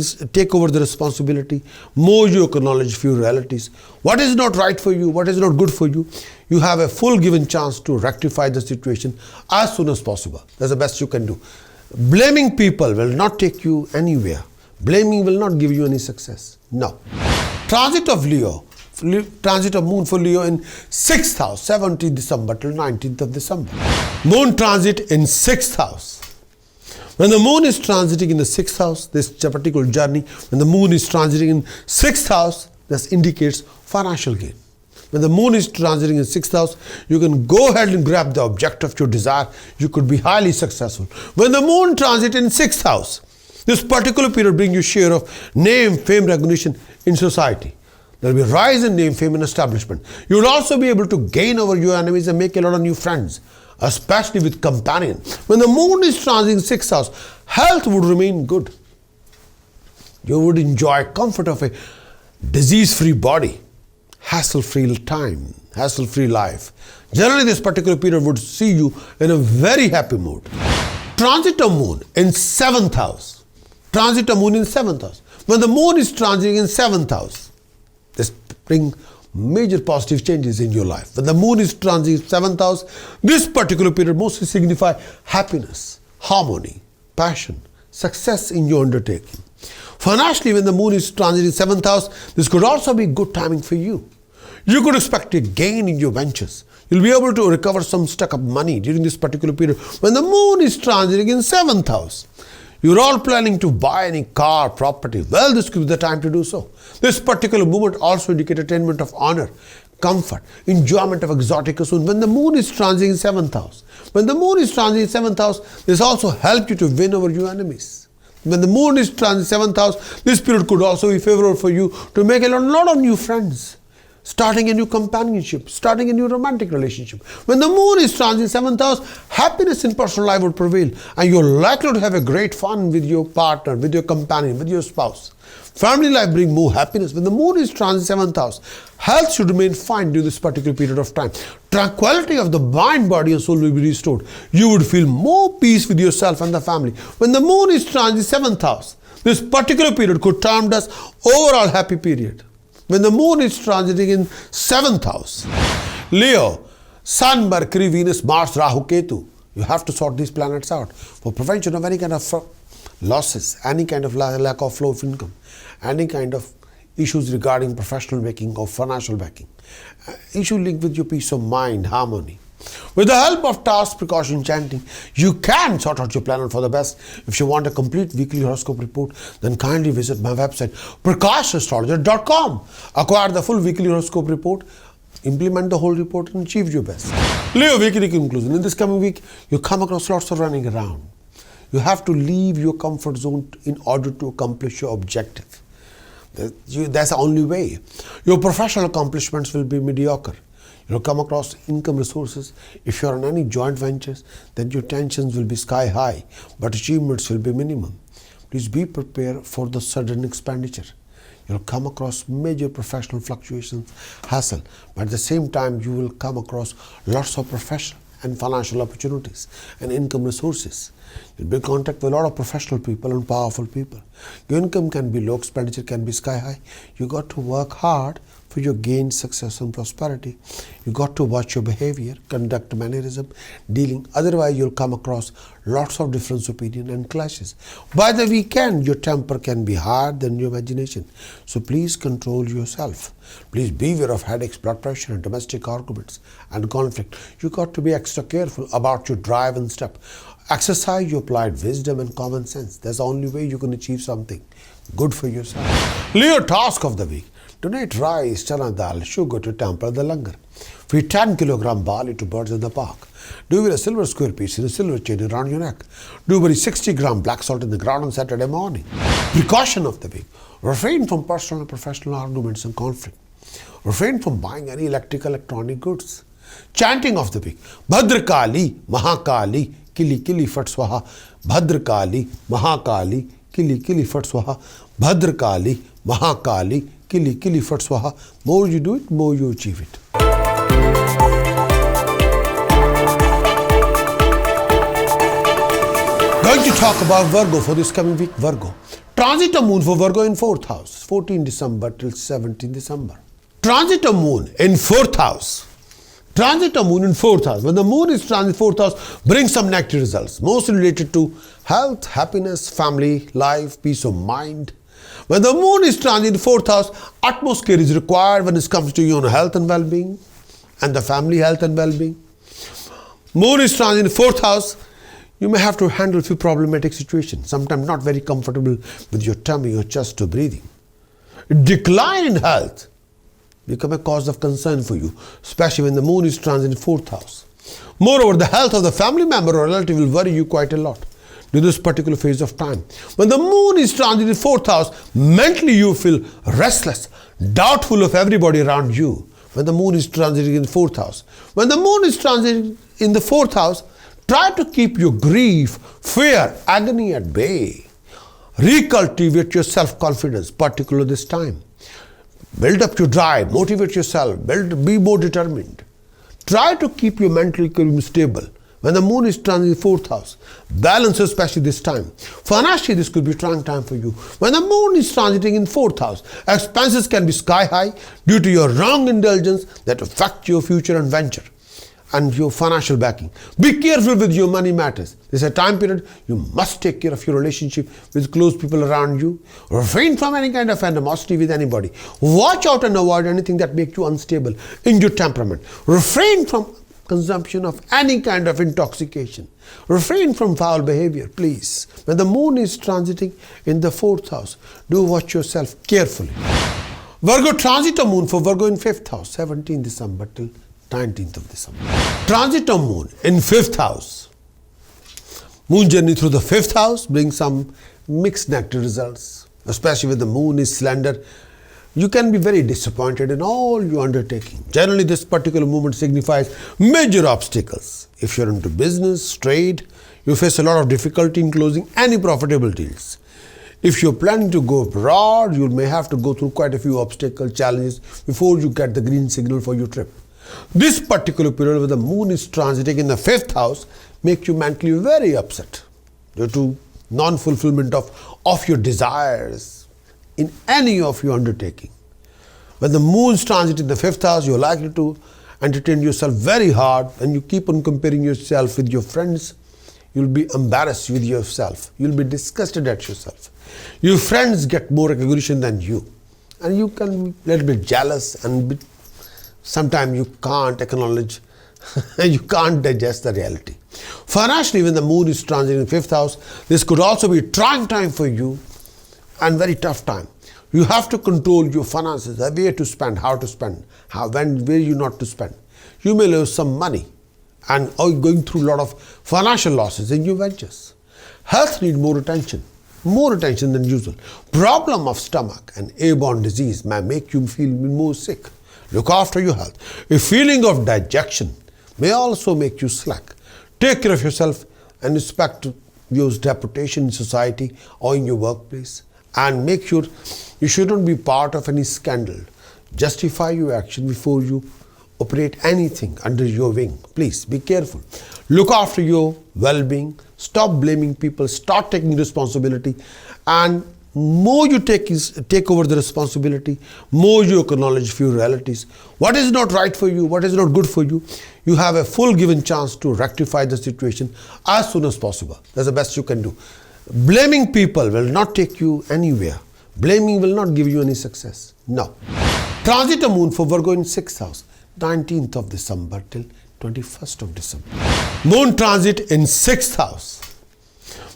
over the responsibility, more you acknowledge few realities. What is not right for you, what is not good for you, you have a full given chance to rectify the situation as soon as possible. That's the best you can do. Blaming people will not take you anywhere. Blaming will not give you any success. No. Transit of Leo. Transit of moon for Leo in 6th house, 17th December till 19th of December. Moon transit in 6th house. When the moon is transiting in the 6th house, this particular journey, when the moon is transiting in 6th house, this indicates financial gain. When the moon is transiting in 6th house, you can go ahead and grab the object of your desire. You could be highly successful. When the moon transit in 6th house, this particular period brings you share of name, fame, recognition in society. There will be rise in name, fame, and establishment. You will also be able to gain over your enemies and make a lot of new friends, especially with companion. When the moon is transiting 6th house, health would remain good. You would enjoy comfort of a disease-free body, hassle-free time, hassle-free life. Generally, this particular period would see you in a very happy mood. Transit of moon in 7th house. Transit of moon in 7th house. When the moon is transiting in 7th house, this brings major positive changes in your life. When the moon is transiting 7th house, this particular period mostly signifies happiness, harmony, passion, success in your undertaking. Financially, when the moon is transiting 7th house, this could also be good timing for you. You could expect a gain in your ventures. You'll be able to recover some stuck up money during this particular period. When the moon is transiting in 7th house, you're all planning to buy any car, property. Well, this could be the time to do so. This particular movement also indicates attainment of honor, comfort, enjoyment of exotic pursuits. When the moon is transiting 7th house, when the moon is transiting 7th house, this also helps you to win over your enemies. When the moon is transiting 7th house, this period could also be favorable for you to make a lot of new friends, starting a new companionship, starting a new romantic relationship. When the moon is transiting 7th house, happiness in personal life will prevail, and you're likely to have a great fun with your partner, with your companion, with your spouse. Family life brings more happiness. When the moon is transiting 7th house, health should remain fine during this particular period of time. Tranquility of the mind, body and soul will be restored. You would feel more peace with yourself and the family. When the moon is transiting 7th house, This particular period could termed as overall happy period. When the moon is transiting in 7th house, Leo, Sun, Mercury, Venus, Mars, Rahu, Ketu, you have to sort these planets out for prevention of any kind of losses, any kind of lack of flow of income, any kind of issues regarding professional backing or financial backing, issue linked with your peace of mind, harmony. With the help of task precaution chanting, you can sort out your planet for the best. If you want a complete weekly horoscope report, then kindly visit my website prakashastrologer.com. Acquire the full weekly horoscope report, implement the whole report and achieve your best. Leo weekly conclusion. In this coming week, you come across lots of running around. You have to leave your comfort zone in order to accomplish your objective. That's the only way. Your professional accomplishments will be mediocre. You'll come across income resources. If you're on any joint ventures, then your tensions will be sky high, but achievements will be minimum. Please be prepared for the sudden expenditure. You'll come across major professional fluctuations, hassle, but at the same time, you will come across lots of professional and financial opportunities and income resources. You'll be in contact with a lot of professional people and powerful people. Your income can be low, expenditure can be sky high. You got to work hard for your gain, success and prosperity. You got to watch your behavior, conduct mannerism, dealing. Otherwise, you'll come across lots of different opinion and clashes. By the weekend, your temper can be higher than your imagination. So please control yourself. Please beware of headaches, blood pressure and domestic arguments and conflict. You got to be extra careful about your drive and step. Exercise your applied wisdom and common sense. That's the only way you can achieve something good for yourself. Leo task of the week. Donate rice, chana dal, sugar to temple the langar. Feed 10 kilogram barley to birds in the park. Do wear a silver square piece in a silver chain around your neck. Do bury 60 gram black salt in the ground on Saturday morning. Precaution of the week. Refrain from personal and professional arguments and conflict. Refrain from buying any electronic goods. Chanting of the week. Bhadrakali, Mahakali, Kili Kili Fat Swaha. Bhadrakali, Mahakali, Kili Kili Fat Swaha. Bhadrakali, Mahakali, Kili Kili Fat Swaha. More you do it, more you achieve it. Going to talk about Virgo for this coming week. Virgo. Transit of moon for Virgo in 4th house, 14 December till 17 December. Transit of moon in 4th house. Transit of moon in 4th house. When the moon is transit 4th house, brings some negative results, mostly related to health, happiness, family, life, peace of mind. When the moon is transit 4th house, utmost care is required when it comes to your health and well-being and the family health and well-being. Moon is transit 4th house, you may have to handle a few problematic situations, sometimes not very comfortable with your tummy or chest or breathing. Decline in health become a cause of concern for you, especially when the moon is transit 4th house. Moreover, the health of the family member or relative will worry you quite a lot during this particular phase of time. When the moon is transit in 4th house, mentally you feel restless, doubtful of everybody around you. When the moon is transiting in 4th house. When the moon is transiting in the 4th house, try to keep your grief, fear, agony at bay. Recultivate your self-confidence, particularly this time. Build up your drive, motivate yourself, be more determined. Try to keep your mental equilibrium stable. When the moon is transiting 4th house, balance especially this time. Financially, this could be a trying time for you. When the moon is transiting in 4th house, expenses can be sky high due to your wrong indulgence that affect your future and venture and your financial backing. Be careful with your money matters. This is a time period you must take care of your relationship with close people around you. Refrain from any kind of animosity with anybody. Watch out and avoid anything that makes you unstable in your temperament. Refrain from consumption of any kind of intoxication. Refrain from foul behavior, please. When the moon is transiting in the 4th house, do watch yourself carefully. Virgo transit of moon for Virgo in 5th house, 17 December till 19th of December. Transit of moon in 5th house. Moon journey through the 5th house brings some mixed negative results, especially when the moon is slender. You can be very disappointed in all your undertaking. Generally, this particular movement signifies major obstacles. If you're into business, trade, you face a lot of difficulty in closing any profitable deals. If you're planning to go abroad, you may have to go through quite a few obstacle challenges before you get the green signal for your trip. This particular period where the moon is transiting in the 5th house makes you mentally very upset due to non-fulfillment of your desires in any of your undertaking. When the moon's transit in the 5th house, you're likely to entertain yourself very hard, and you keep on comparing yourself with your friends. You'll be embarrassed with yourself. You'll be disgusted at yourself. Your friends get more recognition than you. And you can be a little bit jealous, and sometimes you can't acknowledge, you can't digest the reality. Financially, when the moon is transiting in 5th house, this could also be a trying time for you and very tough time. You have to control your finances, where to spend, how to spend, where you not to spend. You may lose some money and are going through a lot of financial losses in your ventures. Health needs more attention than usual. Problem of stomach and airborne disease may make you feel more sick. Look after your health. A feeling of dejection may also make you slack. Take care of yourself and respect your reputation in society or in your workplace, and make sure you shouldn't be part of any scandal. Justify your action before you operate anything under your wing. Please be careful. Look after your well-being. Stop blaming people. Start taking responsibility. And more you take over the responsibility, more you acknowledge few realities. What is not right for you, what is not good for you, you have a full given chance to rectify the situation as soon as possible. That's the best you can do. Blaming people will not take you anywhere. Blaming will not give you any success. No. Transit of moon for Virgo in 6th house, 19th of December till 21st of December. Moon transit in 6th house.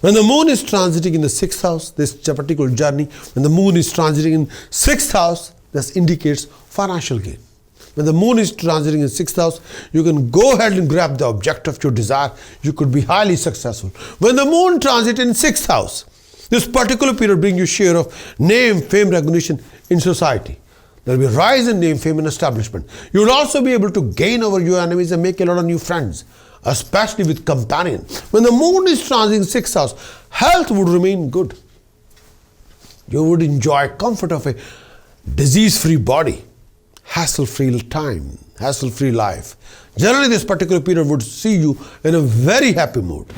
When the moon is transiting in the 6th house, this particular journey, when the moon is transiting in 6th house, this indicates financial gain. When the moon is transiting in 6th house, you can go ahead and grab the object of your desire. You could be highly successful. When the moon transit in 6th house, this particular period brings you share of name, fame, recognition in society. There will be rise in name, fame and establishment. You will also be able to gain over your enemies and make a lot of new friends, especially with companion. When the moon is transiting 6th house, health would remain good. You would enjoy comfort of a disease-free body, hassle-free time, hassle-free life. Generally, this particular period would see you in a very happy mood.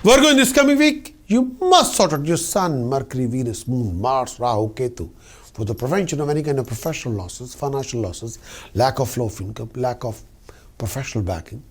Virgo, in this coming week, you must sort out your Sun, Mercury, Venus, Moon, Mars, Rahu, Ketu for the prevention of any kind of professional losses, financial losses, lack of flow of income, lack of professional backing,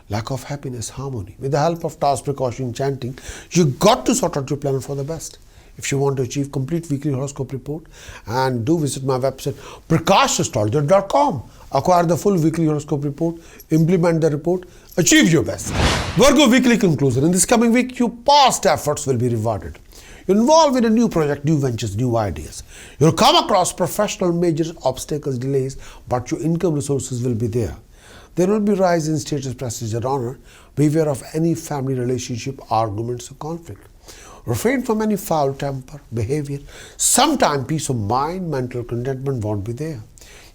lack of happiness, harmony. With the help of task, precaution, chanting, you got to sort out your plan for the best. If you want to achieve complete weekly horoscope report, and do visit my website prakashastrologer.com. Acquire the full weekly horoscope report, implement the report, achieve your best. Virgo weekly conclusion. In this coming week, your past efforts will be rewarded. You're involved in a new project, new ventures, new ideas. You'll come across professional major obstacles, delays, but your income resources will be there. There will be rise in status, prestige, and honor. Beware of any family relationship, arguments, or conflict. Refrain from any foul temper, behavior. Sometimes peace of mind, mental contentment won't be there.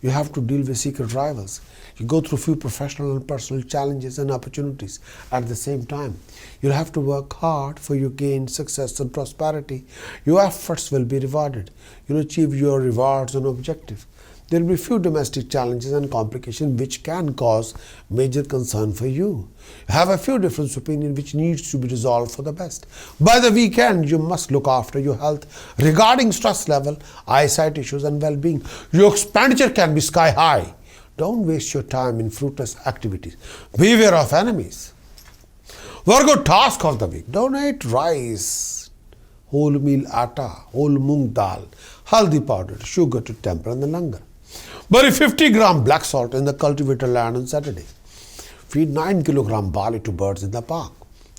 You have to deal with secret rivals. You go through few professional and personal challenges and opportunities at the same time. You'll have to work hard for your gain, success, and prosperity. Your efforts will be rewarded. You'll achieve your rewards and objectives. There will be few domestic challenges and complications which can cause major concern for you. You have a few different opinions which needs to be resolved for the best. By the weekend, you must look after your health regarding stress level, eyesight issues and well-being. Your expenditure can be sky high. Don't waste your time in fruitless activities. Beware of enemies. Virgo task of the week. Donate rice, whole meal atta, whole moong dal, haldi powder, sugar to temper and the langar. Bury 50 gram black salt in the cultivator land on Saturday. Feed 9 kilogram barley to birds in the park.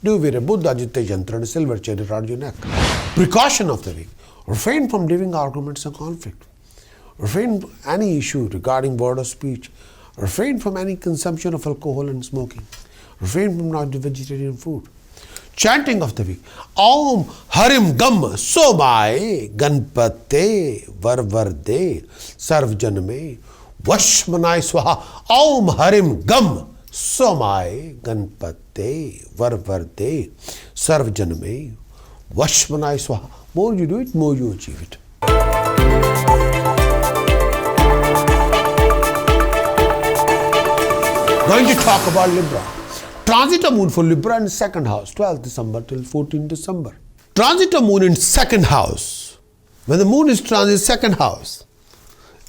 Do wear a Buddha Jitte yantra and a silver chain around your neck. Precaution of the week. Refrain from living arguments and conflict. Refrain from any issue regarding word or speech. Refrain from any consumption of alcohol and smoking. Refrain from non-vegetarian food. Chanting of the week. Om Harim Gam Somai Ganpate Varvarde Sarvjaname Vashmanai Swaha. Om Harim Gam Somai Ganpate Varvarde Sarvjaname Vashmanai Swaha. More you do it, more you achieve it. Going to talk about Libra. Transit of moon for Libra in 2nd house, 12th December till 14th December. Transit of moon in second house. When the moon is transit second house,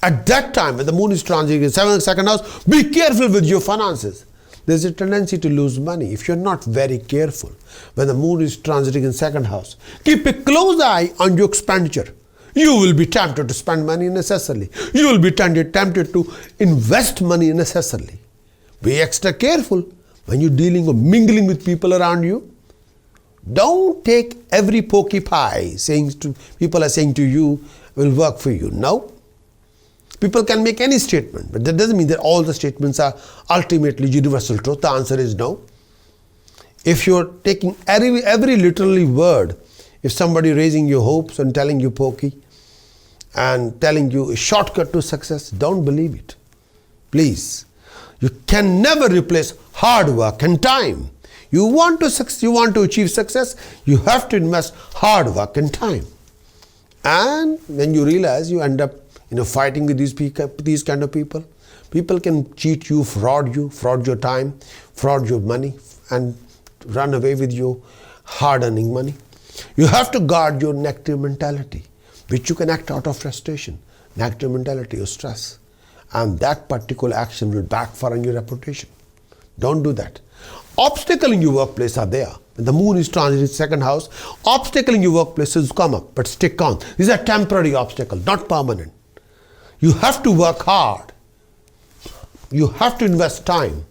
at that time when the moon is transiting in second house, be careful with your finances. There's a tendency to lose money if you're not very careful. When the moon is transiting in second house, keep a close eye on your expenditure. You will be tempted to spend money unnecessarily. You will be tempted to invest money unnecessarily. Be extra careful when you're dealing or mingling with people around you. Don't take every pokey pie people are saying to you will work for you. No. People can make any statement, but that doesn't mean that all the statements are ultimately universal truth. The answer is no. If you're taking every literally word, if somebody raising your hopes and telling you pokey and telling you a shortcut to success, don't believe it. Please. You can never replace hard work and time. You want to achieve success, you have to invest hard work and time. And when you realize, you end up fighting with these kind of people. People can cheat you, fraud your time, fraud your money, and run away with your hard-earning money. You have to guard your negative mentality, which you can act out of frustration, negative mentality or stress. And that particular action will backfire on your reputation. Don't do that. Obstacles in your workplace are there. When the moon is transiting second house, obstacles in your workplace will come up, but stay calm. These are temporary obstacles, not permanent. You have to work hard. You have to invest time.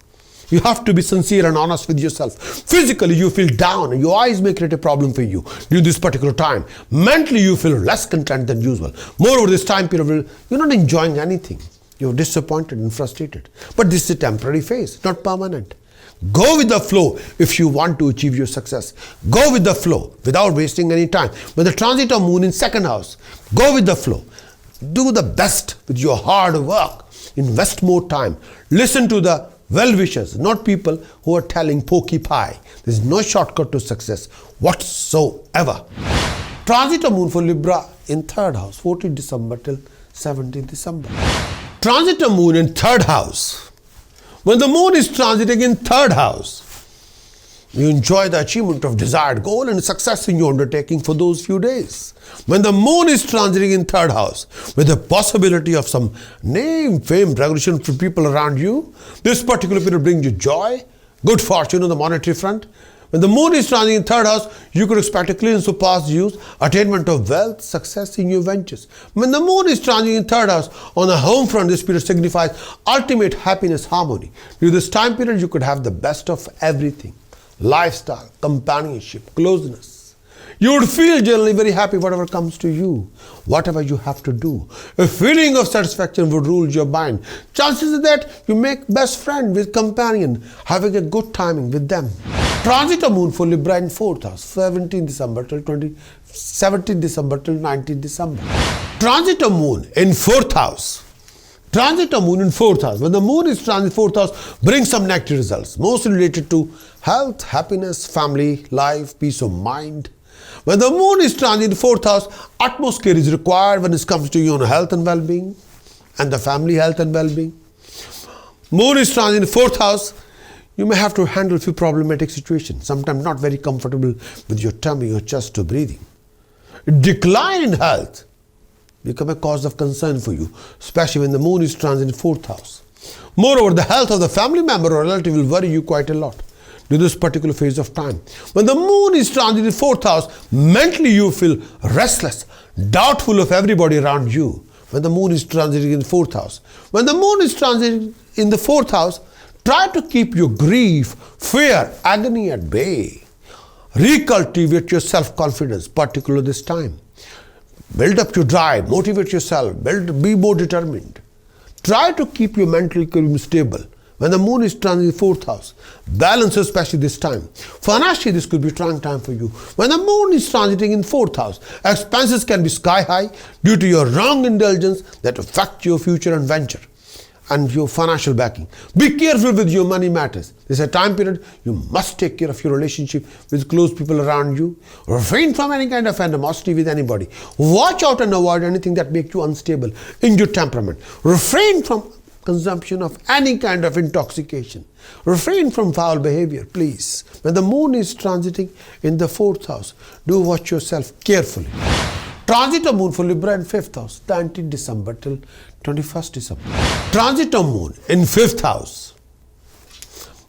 You have to be sincere and honest with yourself. Physically, you feel down and your eyes may create a problem for you during this particular time. Mentally, you feel less content than usual. Moreover, this time period, you're not enjoying anything. You're disappointed and frustrated. But this is a temporary phase, not permanent. Go with the flow if you want to achieve your success. Go with the flow without wasting any time. When the transit of moon in second house, go with the flow. Do the best with your hard work. Invest more time. Listen to the well-wishers, not people who are telling pokey pie. There is no shortcut to success whatsoever. Transit of moon for Libra in third house, 14th December till 17th December. Transit of moon in third house. When the moon is transiting in third house, you enjoy the achievement of desired goal and success in your undertaking for those few days. When the moon is transiting in third house, with the possibility of some name, fame, recognition from people around you, this particular period brings you joy, good fortune on the monetary front. When the moon is transiting in third house, you could expect a clearance of past use, attainment of wealth, success in your ventures. When the moon is transiting in third house, on the home front, this period signifies ultimate happiness, harmony. During this time period, you could have the best of everything. Lifestyle, companionship, closeness. You would feel generally very happy whatever comes to you, whatever you have to do. A feeling of satisfaction would rule your mind. Chances are that you make best friend with companion, having a good timing with them. Transit of moon for Libra in fourth house, 17th December till 19th December. Transit of moon in fourth house. Transit of moon in fourth house. When the moon is transit fourth house, brings some negative results, mostly related to health, happiness, family, life, peace of mind. When the moon is transit fourth house, utmost care is required when it comes to your own health and well-being and the family health and well-being. Moon is transit fourth house, you may have to handle a few problematic situations, sometimes not very comfortable with your tummy or chest or breathing. Decline in health become a cause of concern for you, especially when the moon is transit in fourth house. Moreover, the health of the family member or relative will worry you quite a lot during this particular phase of time. When the moon is transit in fourth house, mentally you feel restless, doubtful of everybody around you. When the moon is transiting in fourth house. When the moon is transiting in the fourth house, try to keep your grief, fear, agony at bay. Recultivate your self-confidence, particularly this time. Build up your drive, motivate yourself, be more determined. Try to keep your mental equilibrium stable. When the moon is transiting in the fourth house, balance especially this time. Financially, this could be a trying time for you. When the moon is transiting in fourth house, expenses can be sky high due to your wrong indulgence that affect your future and venture and your financial backing. Be careful with your money matters. This is a time period you must take care of your relationship with close people around you. Refrain from any kind of animosity with anybody. Watch out and avoid anything that makes you unstable in your temperament. Refrain from consumption of any kind of intoxication. Refrain from foul behavior, please. When the moon is transiting in the 4th house, do watch yourself carefully. Transit of moon for Libra in 5th house, 19 December till 21st December. Transit of moon in 5th house.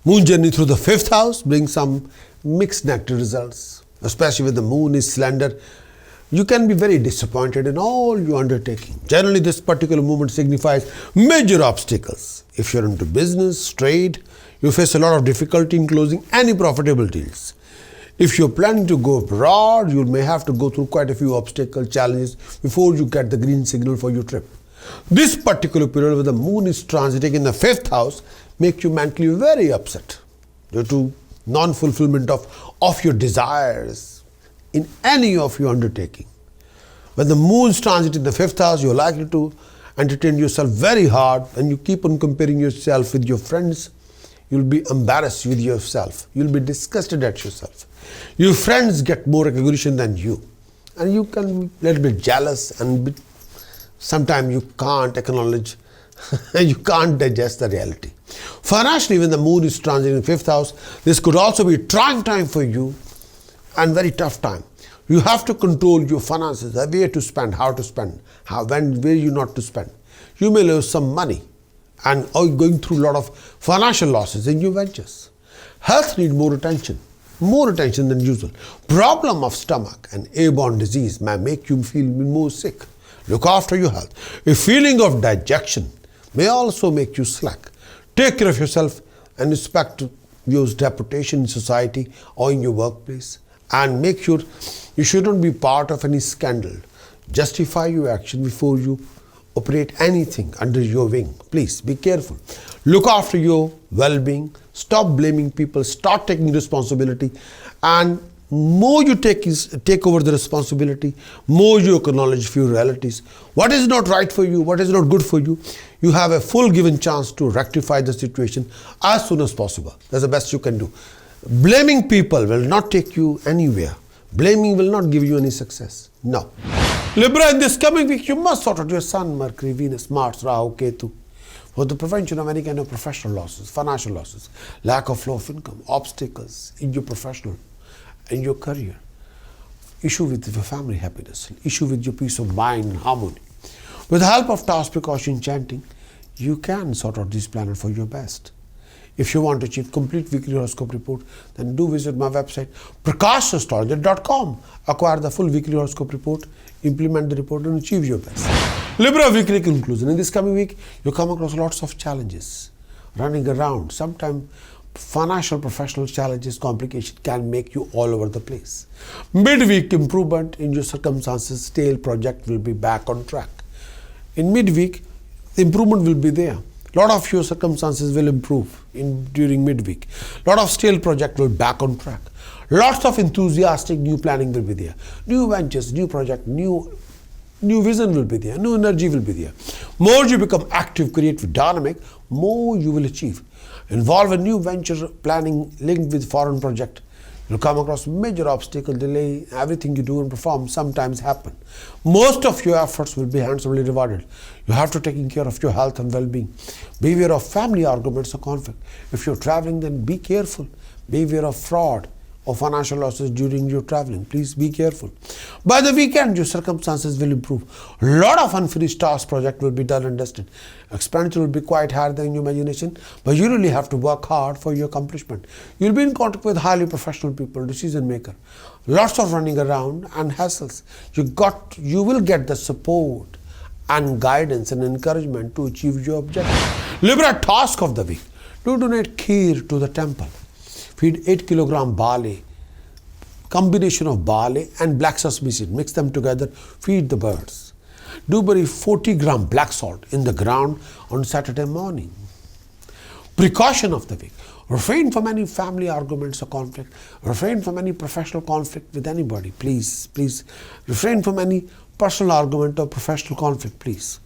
Moon journey through the 5th house brings some mixed negative results, especially when the moon is slender. You can be very disappointed in all your undertaking. Generally, this particular movement signifies major obstacles. If you're into business, trade, you face a lot of difficulty in closing any profitable deals. If you're planning to go abroad, you may have to go through quite a few obstacles, challenges before you get the green signal for your trip. This particular period where the moon is transiting in the 5th house makes you mentally very upset due to non-fulfillment of your desires in any of your undertaking. When the moon's transit in the 5th house, you're likely to entertain yourself very hard. When you keep on comparing yourself with your friends, you'll be embarrassed with yourself. You'll be disgusted at yourself. Your friends get more recognition than you. And you can be a little bit jealous, and sometimes you can't acknowledge, you can't digest the reality. Financially, when the moon is transiting in the 5th house, this could also be a trying time for you and very tough time. You have to control your finances, where to spend, how to spend, where you not to spend. You may lose some money and are going through a lot of financial losses in your ventures. Health needs more attention than usual. Problem of stomach and airborne disease may make you feel more sick. Look after your health. A feeling of dejection may also make you slack. Take care of yourself and respect your reputation in society or in your workplace. And make sure you shouldn't be part of any scandal. Justify your action before you operate anything under your wing. Please be careful. Look after your well-being. Stop blaming people. Start taking responsibility. And more you take over the responsibility, more you acknowledge for your realities. What is not right for you, what is not good for you, you have a full given chance to rectify the situation as soon as possible. That's the best you can do. Blaming people will not take you anywhere. Blaming will not give you any success. No. Libra, in this coming week, you must sort out your Sun, Mercury, Venus, Mars, Rahu, Ketu for the prevention of any kind of professional losses, financial losses, lack of flow of income, obstacles in your professional, in your career, issue with your family happiness, issue with your peace of mind and harmony. With the help of task, precaution, chanting, you can sort out this planet for your best. If you want to achieve complete weekly horoscope report, then do visit my website prakashastrologer.com. Acquire the full weekly horoscope report, implement the report and achieve your best. Libra weekly conclusion. In this coming week, you come across lots of challenges running around. Sometimes financial, professional challenges, complications can make you all over the place. Midweek improvement in your circumstances, stale project will be back on track. In midweek, the improvement will be there. Lot of your circumstances will improve during midweek. Lot of stale project will back on track. Lots of enthusiastic new planning will be there. New ventures, new project, new vision will be there. New energy will be there. More you become active, creative, dynamic, more you will achieve. Involve in new venture planning linked with foreign project. You'll come across major obstacle, delay, everything you do and perform sometimes happen. Most of your efforts will be handsomely rewarded. You have to take care of your health and well-being. Beware of family arguments or conflict. If you're traveling, then be careful. Beware of fraud or financial losses during your traveling. Please be careful. By the weekend, your circumstances will improve. A lot of unfinished task project will be done and dusted. Expenditure will be quite higher than your imagination, but you really have to work hard for your accomplishment. You'll be in contact with highly professional people, decision maker. Lots of running around and hassles. You will get the support and guidance and encouragement to achieve your objective. Libra task of the week. Do donate kheer to the temple. Feed 8 kg barley, combination of barley and black sesame seed. Mix them together, feed the birds. Do bury 40 gram black salt in the ground on Saturday morning. Precaution of the week. Refrain from any family arguments or conflict. Refrain from any professional conflict with anybody. Please refrain from any personal argument or professional conflict, please.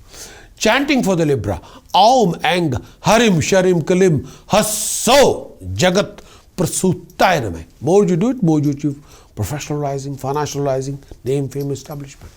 Chanting for the Libra. Aum Eng Harim Sharim Kalim Hasso Jagat Prasuttai Name. More you do it, more you achieve professional rising, financial rising, name, fame, establishment.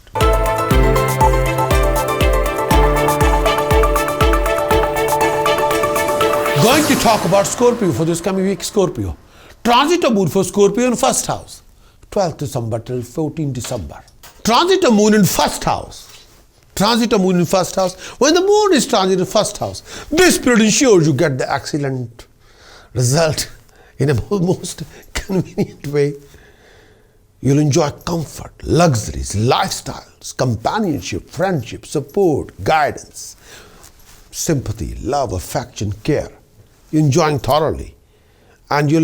Going to talk about Scorpio for this coming week. Scorpio. Transit of moon for Scorpio in first house. 12th December till 14th December. Transit of moon in first house. Transit of moon in first house. When the moon is transit in first house, this period ensures you get the excellent result in a most convenient way. You'll enjoy comfort, luxuries, lifestyles, companionship, friendship, support, guidance, sympathy, love, affection, care. You're enjoying thoroughly, and you'll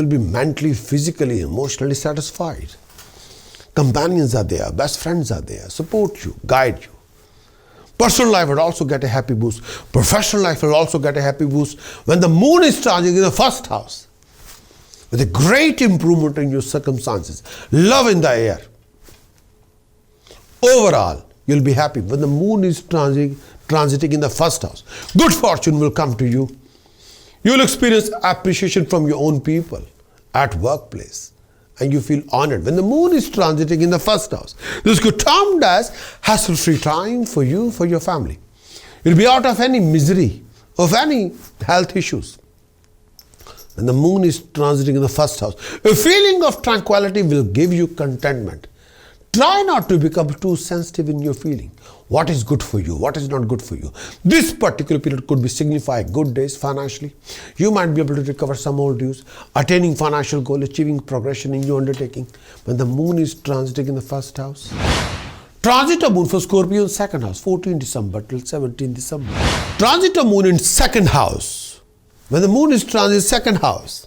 be mentally, physically, emotionally satisfied. Companions are there, best friends are there, support you, guide you. Personal life will also get a happy boost. Professional life will also get a happy boost when the moon is transiting in the first house, with a great improvement in your circumstances. Love in the air. Overall, you'll be happy when the moon is transiting in the first house. Good fortune will come to you. You'll experience appreciation from your own people at workplace, and you feel honored when the moon is transiting in the first house. This could termed as hassle-free time for you, for your family. You'll be out of any misery, of any health issues. When the moon is transiting in the first house, a feeling of tranquility will give you contentment. Try not to become too sensitive in your feeling. What is good for you? What is not good for you? This particular period could be signify good days financially. You might be able to recover some old dues, attaining financial goal, achieving progression in your undertaking. When the moon is transiting in the first house. Transit of moon for Scorpio in second house, 14 December till 17 December. Transit of moon in second house. When the moon is transiting in second house,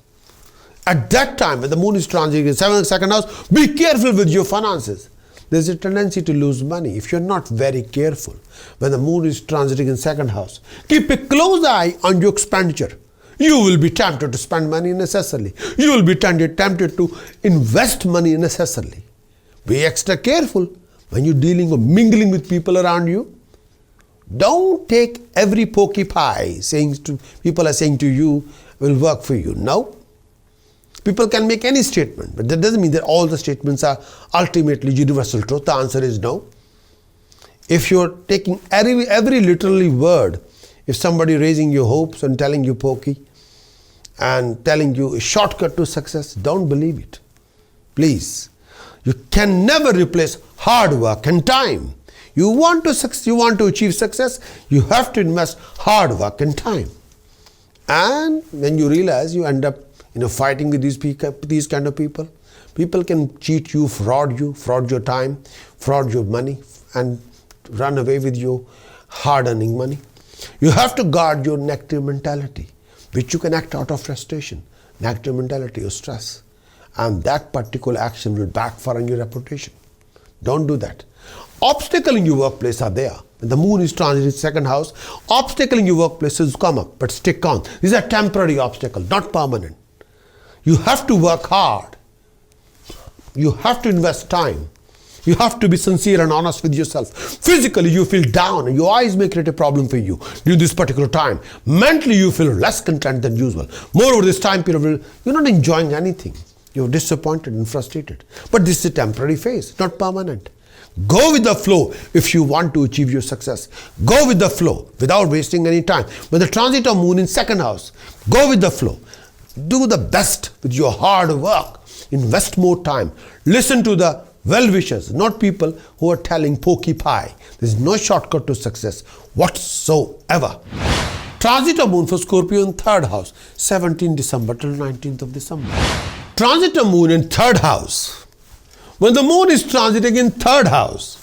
at that time, when the moon is transiting in second house, be careful with your finances. There's a tendency to lose money if you're not very careful. When the moon is transiting in second house, keep a close eye on your expenditure. You will be tempted to spend money unnecessarily. You will be tempted to invest money unnecessarily. Be extra careful when you're dealing or mingling with people around you. Don't take every pokey pie people are saying to you will work for you. No. People can make any statement, but that doesn't mean that all the statements are ultimately universal truth. The answer is no. If you're taking every literally word, if somebody raising your hopes and telling you pokey and telling you a shortcut to success, don't believe it. Please. You can never replace hard work and time. You want to achieve success, you have to invest hard work and time. And when you realize, you end up fighting with these kind of people. People can cheat you, fraud your time, fraud your money, and run away with your hard-earning money. You have to guard your negative mentality, which you can act out of frustration, negative mentality or stress. And that particular action will backfire on your reputation. Don't do that. Obstacles in your workplace are there. When the moon is transiting second house, obstacles in your workplace will come up, but stick on. These are temporary obstacles, not permanent. You have to work hard. You have to invest time. You have to be sincere and honest with yourself. Physically, you feel down and your eyes may create a problem for you during this particular time. Mentally, you feel less content than usual. Moreover, this time period, you're not enjoying anything. You're disappointed and frustrated. But this is a temporary phase, not permanent. Go with the flow if you want to achieve your success. Go with the flow without wasting any time. When the transit of moon in second house, go with the flow. Do the best with your hard work. Invest more time. Listen to the well-wishers, not people who are telling pokey pie. There's no shortcut to success whatsoever. Transit of moon for Scorpio in third house, 17 December till 19th of December. Transit of moon in third house. When the moon is transiting in third house,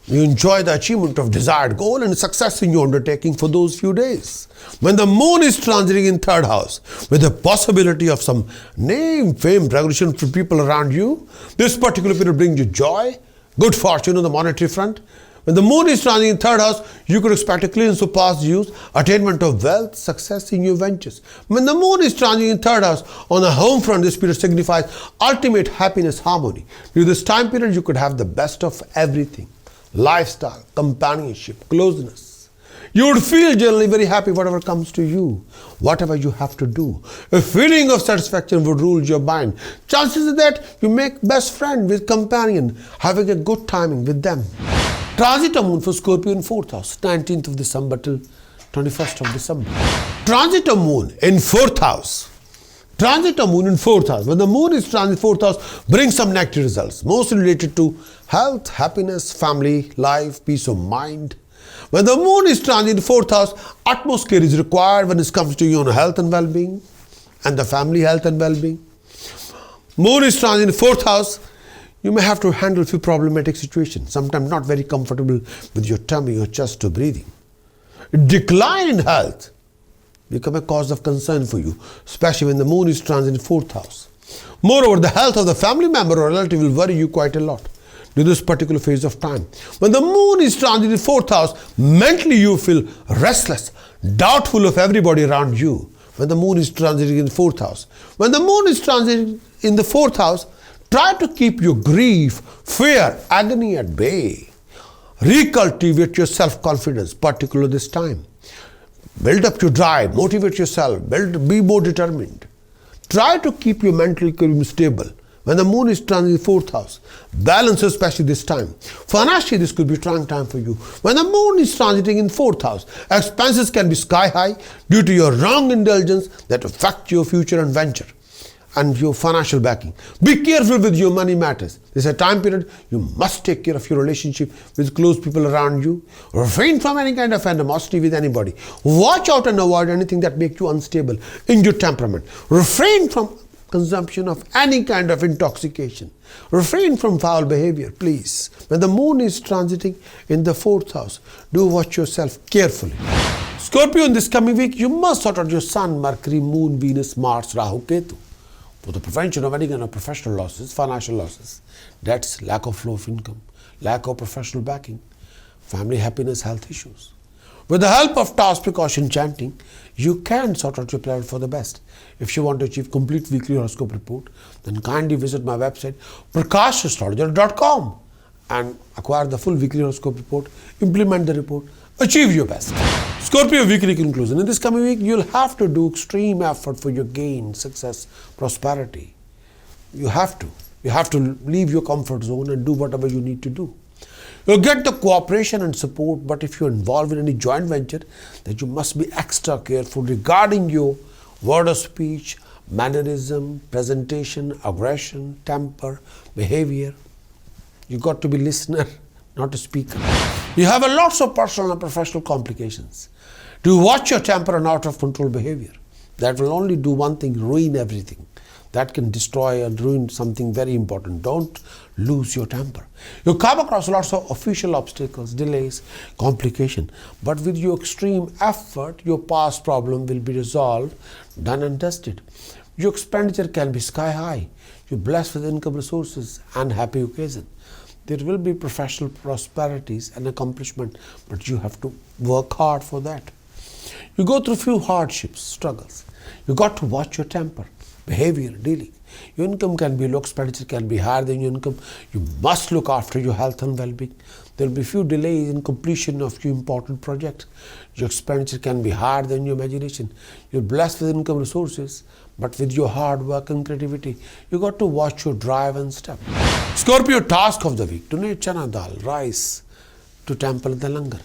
you enjoy the achievement of desired goal and success in your undertaking for those few days. When the moon is transiting in third house, with the possibility of some name, fame, recognition from people around you, this particular period brings you joy, good fortune on the monetary front. When the moon is transiting in third house, you could expect a clearance of past dues, attainment of wealth, success in your ventures. When the moon is transiting in third house, on the home front, this period signifies ultimate happiness, harmony. During this time period, you could have the best of everything. Lifestyle, companionship, closeness. You would feel generally very happy whatever comes to you, whatever you have to do. A feeling of satisfaction would rule your mind. Chances are that you make best friend with companion, having a good timing with them. Transit of moon for Scorpio in 4th house, 19th of December till 21st of December. Transit of moon in 4th house. Transit of moon in 4th house. When the moon is transit 4th house, brings some negative results, mostly related to health, happiness, family, life, peace of mind. When the moon is transit 4th house, utmost care is required when it comes to your health and well-being and the family health and well-being. Moon is transit 4th house, you may have to handle a few problematic situations, sometimes not very comfortable with your tummy or chest or breathing. Decline in health become a cause of concern for you, especially when the moon is transit in 4th house. Moreover, the health of the family member or relative will worry you quite a lot during this particular phase of time. When the moon is transit in 4th house, mentally you feel restless, doubtful of everybody around you. When the moon is transiting in 4th house. When the moon is transiting in the 4th house, try to keep your grief, fear, agony at bay. Recultivate your self-confidence, particularly this time. Build up your drive, motivate yourself, be more determined. Try to keep your mental equilibrium stable. When the moon is transiting 4th house, balance especially this time. Financially, this could be a trying time for you. When the moon is transiting in 4th house, expenses can be sky high due to your wrong indulgence that affect your future and venture and your financial backing. Be careful with your money matters. This is a time period you must take care of your relationship with close people around you. Refrain from any kind of animosity with anybody. Watch out and avoid anything that makes you unstable in your temperament. Refrain from consumption of any kind of intoxication. Refrain from foul behavior, please. When the moon is transiting in the 4th house, do watch yourself carefully. Scorpio, in this coming week, you must sort out your Sun, Mercury, Moon, Venus, Mars, Rahu, Ketu for the prevention of any kind of professional losses, financial losses, debts, lack of flow of income, lack of professional backing, family happiness, health issues. With the help of task precaution chanting, you can sort out your planet for the best. If you want to achieve complete weekly horoscope report, then kindly visit my website prakashastrologer.com and acquire the full weekly horoscope report, implement the report, achieve your best. Scorpio weekly conclusion. In this coming week, you'll have to do extreme effort for your gain, success, prosperity. You have to. You have to leave your comfort zone and do whatever you need to do. You'll get the cooperation and support, but if you're involved in any joint venture, then you must be extra careful regarding your word of speech, mannerism, presentation, aggression, temper, behavior. You got to be listener, not a speaker. You have a lots of personal and professional complications. Do watch your temper and out of control behavior. That will only do one thing, ruin everything. That can destroy and ruin something very important. Don't lose your temper. You come across lots of official obstacles, delays, complication. But with your extreme effort, your past problem will be resolved, done and dusted. Your expenditure can be sky high. You're blessed with income resources and happy occasion. There will be professional prosperities and accomplishment, but you have to work hard for that. You go through few hardships, struggles. You got to watch your temper, behavior, dealing. Your income can be low, expenditure can be higher than your income. You must look after your health and well-being. There will be few delays in completion of your important projects. Your expenditure can be higher than your imagination. You're blessed with income resources, but with your hard work and creativity, you got to watch your drive and step. Scorpio task of the week: donate chana dal, rice to temple in the langar.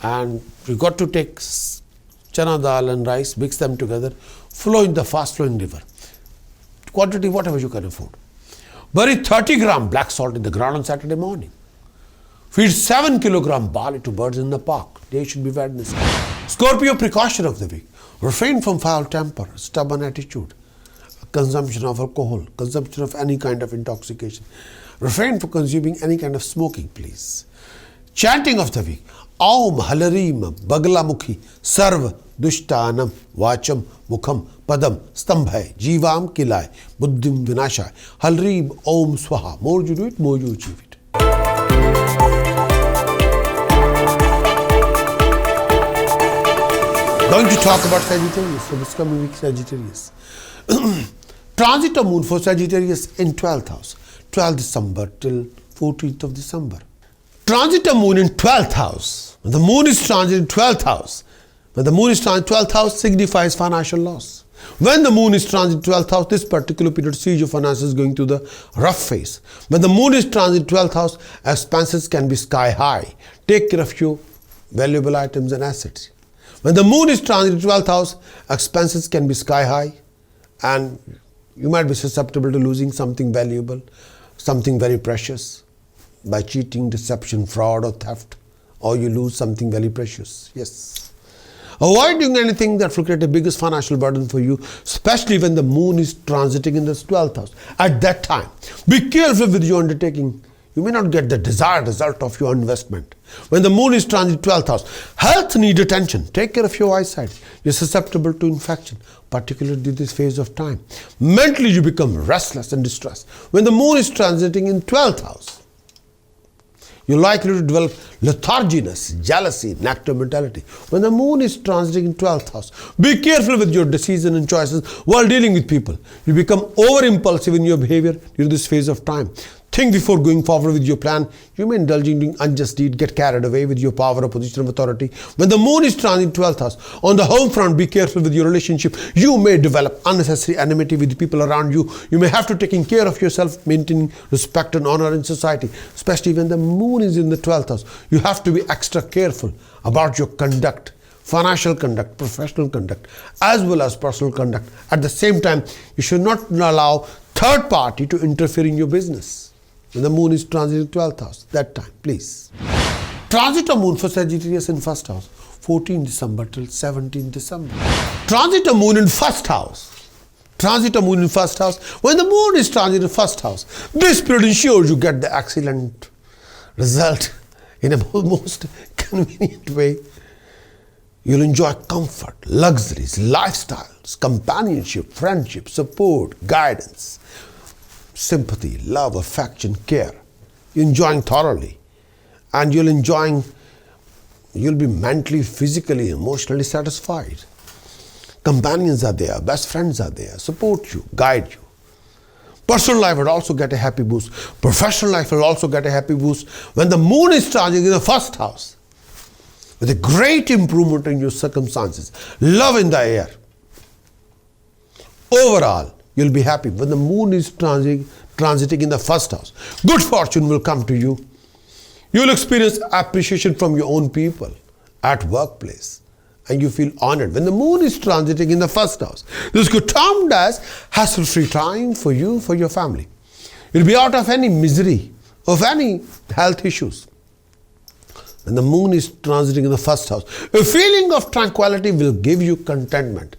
And you got to take chana dal and rice, mix them together, flow in the fast flowing river. Quantity whatever you can afford. Bury 30 gram black salt in the ground on Saturday morning. Feed 7 kilogram barley to birds in the park. Day should be Wednesday. Scorpio precaution of the week: refrain from foul temper, stubborn attitude, consumption of alcohol, consumption of any kind of intoxication. Refrain from consuming any kind of smoking, please. Chanting of the week: Aum Halarim Baglamukhi Sarv Dushtanam Vacham Mukham Padam Stambhai Jivam Kilai Buddhim Vinashai Halrim Om Swaha. More you do it, more you achieve it. Going to talk about Sagittarius for this coming week. Sagittarius. Transit of moon for Sagittarius in 12th house, 12th December till 14th of December. Transit of moon in 12th house. When the moon is transit in 12th house, when the moon is transit in 12th house signifies financial loss. When the moon is transit in 12th house, this particular period sees your finances going through the rough phase. When the moon is transit in 12th house, expenses can be sky high. Take care of your valuable items and assets. When the moon is transiting 12th house, expenses can be sky high and you might be susceptible to losing something valuable, something very precious by cheating, deception, fraud or theft, or you lose something very precious. Yes. Avoid doing anything that will create the biggest financial burden for you, especially when the moon is transiting in the 12th house. At that time, be careful with your undertaking. You may not get the desired result of your investment. When the moon is transiting 12th house, health needs attention. Take care of your eyesight. You're susceptible to infection, particularly in this phase of time. Mentally, you become restless and distressed. When the moon is transiting in 12th house, you're likely to develop letharginess, jealousy, negative mentality. When the moon is transiting in 12th house, be careful with your decisions and choices while dealing with people. You become over impulsive in your behavior during this phase of time. Think before going forward with your plan. You may indulge in doing unjust deed, get carried away with your power or position of authority. When the moon is transiting 12th house, on the home front, be careful with your relationship. You may develop unnecessary enmity with the people around you. You may have to take care of yourself, maintaining respect and honor in society, especially when the moon is in the 12th house. You have to be extra careful about your conduct, financial conduct, professional conduct, as well as personal conduct. At the same time, you should not allow third party to interfere in your business. When the moon is transiting 12th house, that time, please. Transit of moon for Sagittarius in first house, 14 December till 17 December. Transit of moon in first house. Transit of moon in first house. When the moon is transiting in first house, this period ensures you get the excellent result in a most convenient way. You'll enjoy comfort, luxuries, lifestyles, companionship, friendship, support, guidance, sympathy, love, affection, care. You're enjoying thoroughly, and you'll be mentally, physically, emotionally satisfied. Companions are there, best friends are there, support you, guide you. Personal life will also get a happy boost. Professional life will also get a happy boost when the moon is transiting in the first house, with a great improvement in your circumstances. Love in the air. Overall, you'll be happy when the moon is transiting in the first house. Good fortune will come to you. You'll experience appreciation from your own people at workplace, and you feel honored when the moon is transiting in the first house. This could termed as hassle-free time for you, for your family. You'll be out of any misery, of any health issues. When the moon is transiting in the first house, a feeling of tranquility will give you contentment.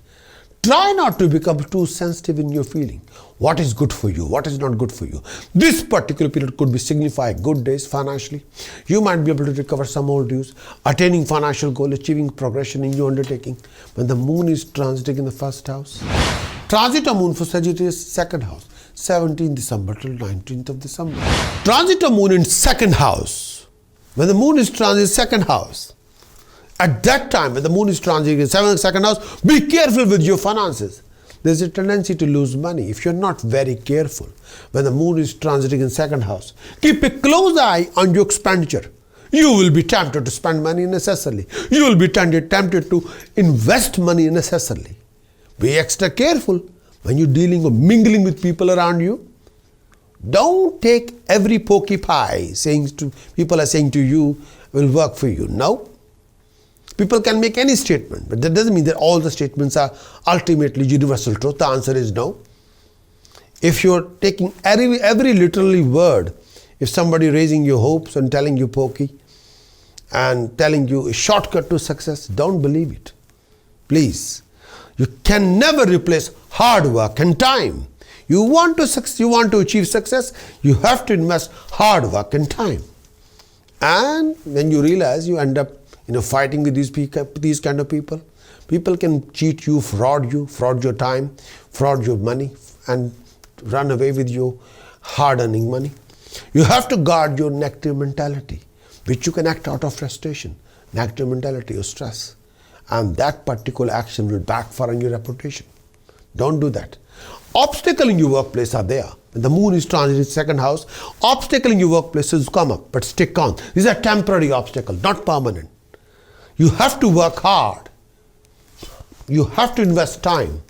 Try not to become too sensitive in your feeling. What is good for you? What is not good for you? This particular period could be signify good days financially. You might be able to recover some old dues, attaining financial goal, achieving progression in your undertaking. When the moon is transiting in the first house. Transit of moon for Sagittarius, second house, 17th December till 19th of December. Transit of moon in second house. When the moon is transiting second house, at that time, when the moon is transiting in second house, be careful with your finances. There's a tendency to lose money if you're not very careful. When the moon is transiting in second house, keep a close eye on your expenditure. You will be tempted to spend money unnecessarily. You will be tempted to invest money unnecessarily. Be extra careful when you're dealing or mingling with people around you. Don't take every pokey pie people are saying to you will work for you. No. People can make any statement, but that doesn't mean that all the statements are ultimately universal truth. The answer is no. If you're taking every literally word, if somebody raising your hopes and telling you pokey and telling you a shortcut to success, don't believe it. Please. You can never replace hard work and time. You want to achieve success, you have to invest hard work and time. And when you realize, you end up fighting with these kind of people. People can cheat you, fraud your time, fraud your money, and run away with your hard-earning money. You have to guard your negative mentality, which you can act out of frustration, negative mentality or stress. And that particular action will backfire on your reputation. Don't do that. Obstacles in your workplace are there. When the moon is transiting second house, obstacles in your workplace will come up, but stick on. These are temporary obstacles, not permanent. You have to work hard. You have to invest time.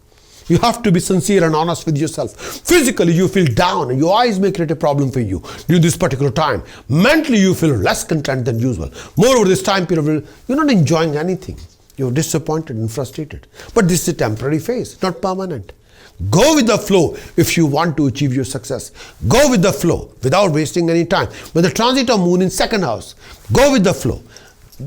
You have to be sincere and honest with yourself. Physically, you feel down and your eyes may create a problem for you during this particular time. Mentally, you feel less content than usual. Moreover, this time period, you're not enjoying anything. You're disappointed and frustrated. But this is a temporary phase, not permanent. Go with the flow if you want to achieve your success. Go with the flow without wasting any time. When the transit of moon in second house, go with the flow.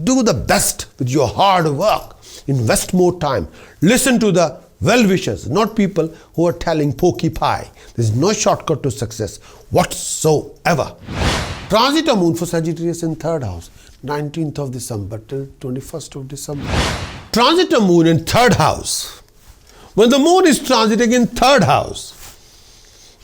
Do the best with your hard work. Invest more time. Listen to the well-wishers, not people who are telling pokey pie. There's no shortcut to success whatsoever. Transit of moon for Sagittarius in third house, 19th of December till 21st of December. Transit of moon in third house. When the moon is transiting in third house,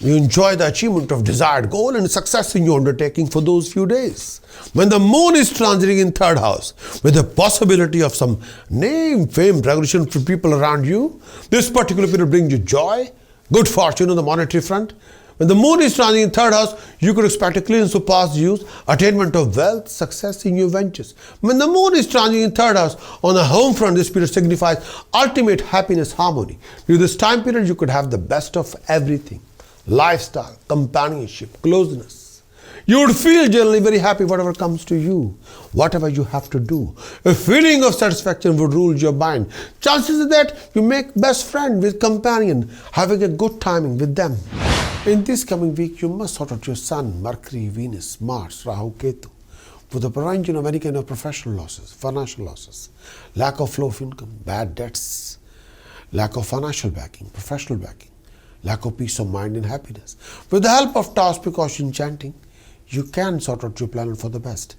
you enjoy the achievement of desired goal and success in your undertaking for those few days. When the moon is transiting in third house, with the possibility of some name, fame, recognition for people around you, this particular period brings you joy, good fortune on the monetary front. When the moon is transiting in third house, you could expect a clearance of past use, attainment of wealth, success in your ventures. When the moon is transiting in third house, on the home front, this period signifies ultimate happiness, harmony. During this time period, you could have the best of everything. Lifestyle, companionship, closeness. You would feel generally very happy whatever comes to you, whatever you have to do. A feeling of satisfaction would rule your mind. Chances are that you make best friend with companion, having a good timing with them. In this coming week, you must sort out your Sun, Mercury, Venus, Mars, Rahu, Ketu, for the prevention of any kind of professional losses, financial losses, lack of flow of income, bad debts, lack of financial backing, professional backing, lack of peace of mind and happiness. With the help of task precaution chanting, you can sort out your planet for the best.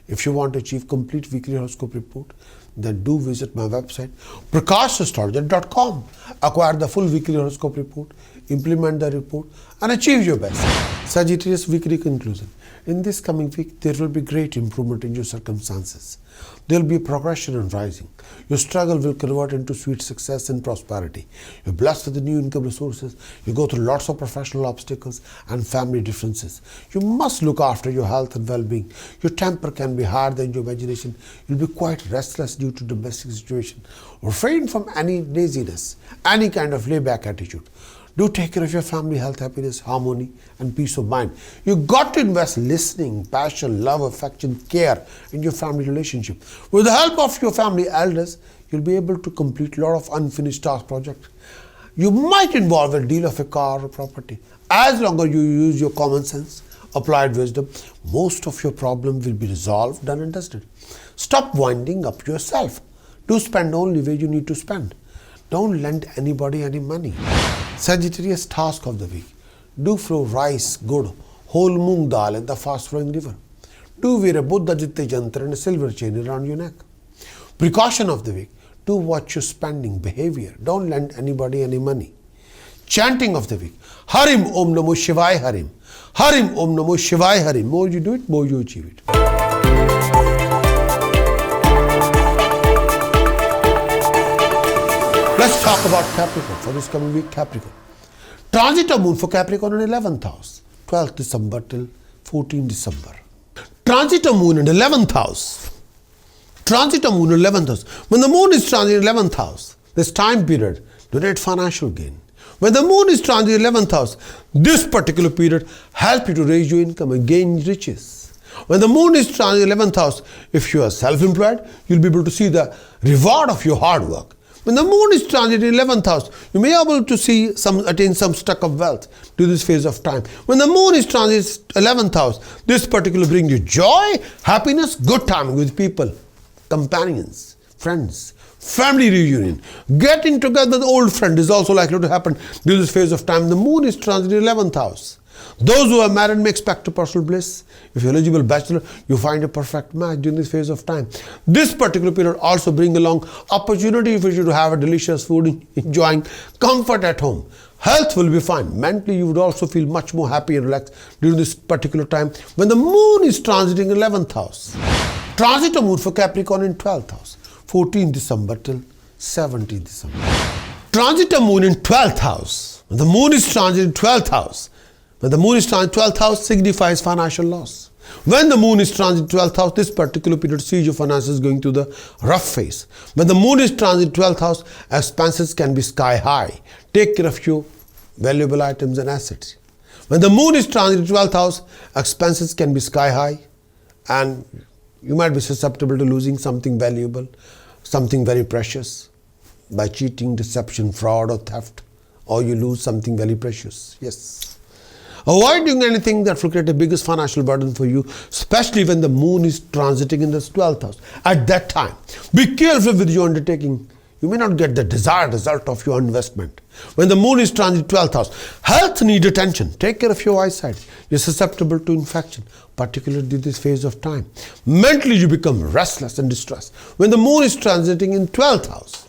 If you want to achieve complete weekly horoscope report, then do visit my website prakashastrologer.com. Acquire the full weekly horoscope report, implement the report and achieve your best. Sagittarius weekly conclusion. In this coming week, there will be great improvement in your circumstances. There will be progression and rising. Your struggle will convert into sweet success and prosperity. You're blessed with the new income resources. You go through lots of professional obstacles and family differences. You must look after your health and well-being. Your temper can be higher than your imagination. You'll be quite restless due to domestic situation. Refrain from any laziness, any kind of layback attitude. Do take care of your family health, happiness, harmony, and peace of mind. You got to invest listening, passion, love, affection, care in your family relationship. With the help of your family elders, you'll be able to complete a lot of unfinished task projects. You might involve a deal of a car or property. As long as you use your common sense, applied wisdom, most of your problem will be resolved, done and dusted. Stop winding up yourself. Do spend only where you need to spend. Don't lend anybody any money. Sagittarius task of the week. Do flow rice, good, whole moong dal in the fast flowing river. Do wear a Buddha Jitte Jantra and a silver chain around your neck. Precaution of the week. Do watch your spending behavior. Don't lend anybody any money. Chanting of the week. Harim Om Namo Shivaya Harim. Harim Om Namo Shivaya Harim. More you do it, more you achieve it. Let's talk about Capricorn for this coming week. Capricorn. Transit of moon for Capricorn in 11th house, 12th December till 14th December. Transit of moon in 11th house. Transit of moon in 11th house. When the moon is transit in 11th house, this time period, generate financial gain. When the moon is transit in 11th house, this particular period help you to raise your income and gain riches. When the moon is transit in 11th house, if you are self-employed, you'll be able to see the reward of your hard work. When the moon is transit in 11th house, you may be able to attain some stock of wealth to this phase of time. When the moon is transit 11th house, this particular brings you joy, happiness, good time with people, companions, friends, family reunion. Getting together with old friend is also likely to happen during this phase of time. The moon is transit in 11th house. Those who are married may expect a personal bliss. If you're eligible bachelor, you find a perfect match during this phase of time. This particular period also brings along opportunity for you to have a delicious food, enjoying comfort at home. Health will be fine. Mentally, you would also feel much more happy and relaxed during this particular time when the moon is transiting 11th house. Transit of moon for Capricorn in 12th house, 14th December till 17th December. Transit of moon in 12th house. When the moon is transiting 12th house, when the moon is transit 12th house signifies financial loss. When the moon is transit 12th house, this particular period sees your finances going through the rough phase. When the moon is transit 12th house, expenses can be sky high. Take care of your valuable items and assets. When the moon is transit 12th house, expenses can be sky high and you might be susceptible to losing something valuable. something very precious by cheating, deception, fraud or theft, or you lose something very precious. Yes. Avoid doing anything that will create the biggest financial burden for you, especially when the moon is transiting in the 12th house. At that time, be careful with your undertaking. You may not get the desired result of your investment. When the moon is transiting 12th house, health needs attention. Take care of your eyesight. You're susceptible to infection, particularly in this phase of time. Mentally, you become restless and distressed. When the moon is transiting in 12th house,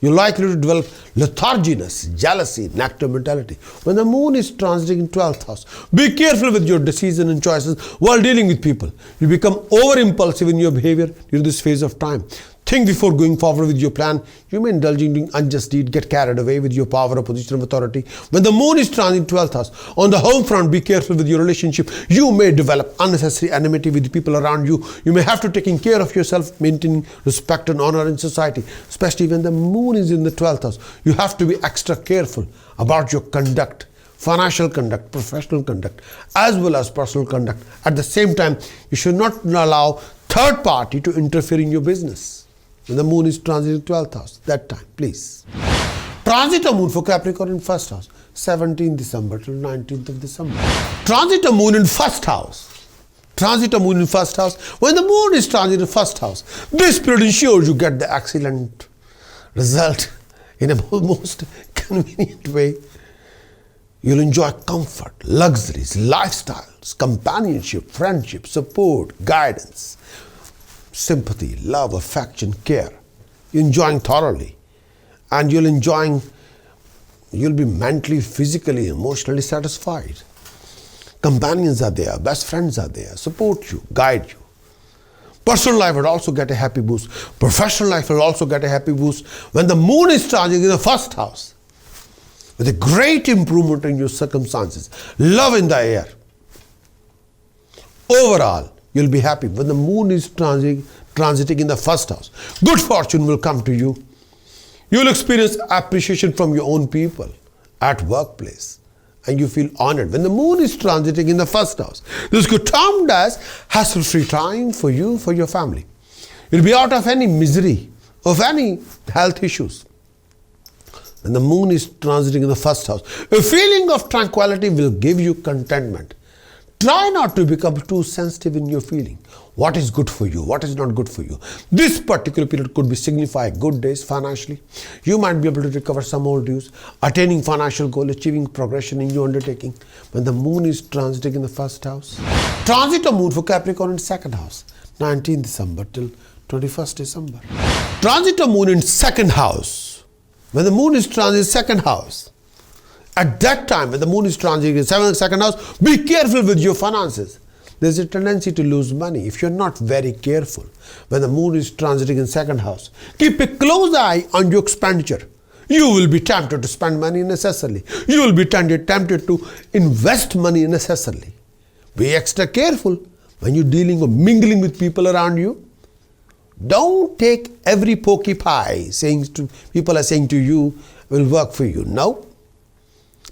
you're likely to develop letharginess, jealousy, negative mentality. When the moon is transiting in 12th house, be careful with your decisions and choices while dealing with people. You become over-impulsive in your behavior during this phase of time. Think before going forward with your plan. You may indulge in doing unjust deed, get carried away with your power or position of authority. When the moon is transiting 12th house, on the home front, be careful with your relationship. You may develop unnecessary enmity with the people around you. You may have to take care of yourself, maintaining respect and honor in society, especially when the moon is in the 12th house. You have to be extra careful about your conduct, financial conduct, professional conduct, as well as personal conduct. At the same time, you should not allow third party to interfere in your business. When the moon is transiting 12th house, that time, please. Transit of moon for Capricorn in first house, 17th December till 19th of December. Transit of moon in first house. Transit of moon in first house. When the moon is transiting in first house, this period ensures you get the excellent result in a most convenient way. You'll enjoy comfort, luxuries, lifestyles, companionship, friendship, support, guidance, sympathy, love, affection, care. You're enjoying thoroughly, and you'll be mentally, physically, emotionally satisfied. Companions are there, best friends are there, support you, guide you. Personal life will also get a happy boost. Professional life will also get a happy boost when the moon is transiting in the first house, with a great improvement in your circumstances. Love in the air. Overall, you'll be happy when the moon is transiting in the first house. Good fortune will come to you. You'll experience appreciation from your own people at workplace, and you feel honored when the moon is transiting in the first house. This could termed as hassle-free time for you, for your family. You'll be out of any misery, of any health issues. When the moon is transiting in the first house, a feeling of tranquility will give you contentment. Try not to become too sensitive in your feeling. What is good for you? What is not good for you? This particular period could be signify good days financially. You might be able to recover some old dues, attaining financial goal, achieving progression in your undertaking. When the moon is transiting in the first house. Transit of moon for Capricorn in second house, 19th December till 21st December. Transit of moon in second house. When the moon is transiting second house, at that time, when the moon is transiting in second house, be careful with your finances. There's a tendency to lose money if you're not very careful. When the moon is transiting in second house, keep a close eye on your expenditure. You will be tempted to spend money unnecessarily. You will be tempted to invest money unnecessarily. Be extra careful when you're dealing or mingling with people around you. Don't take every pokey pie people are saying to you will work for you. No.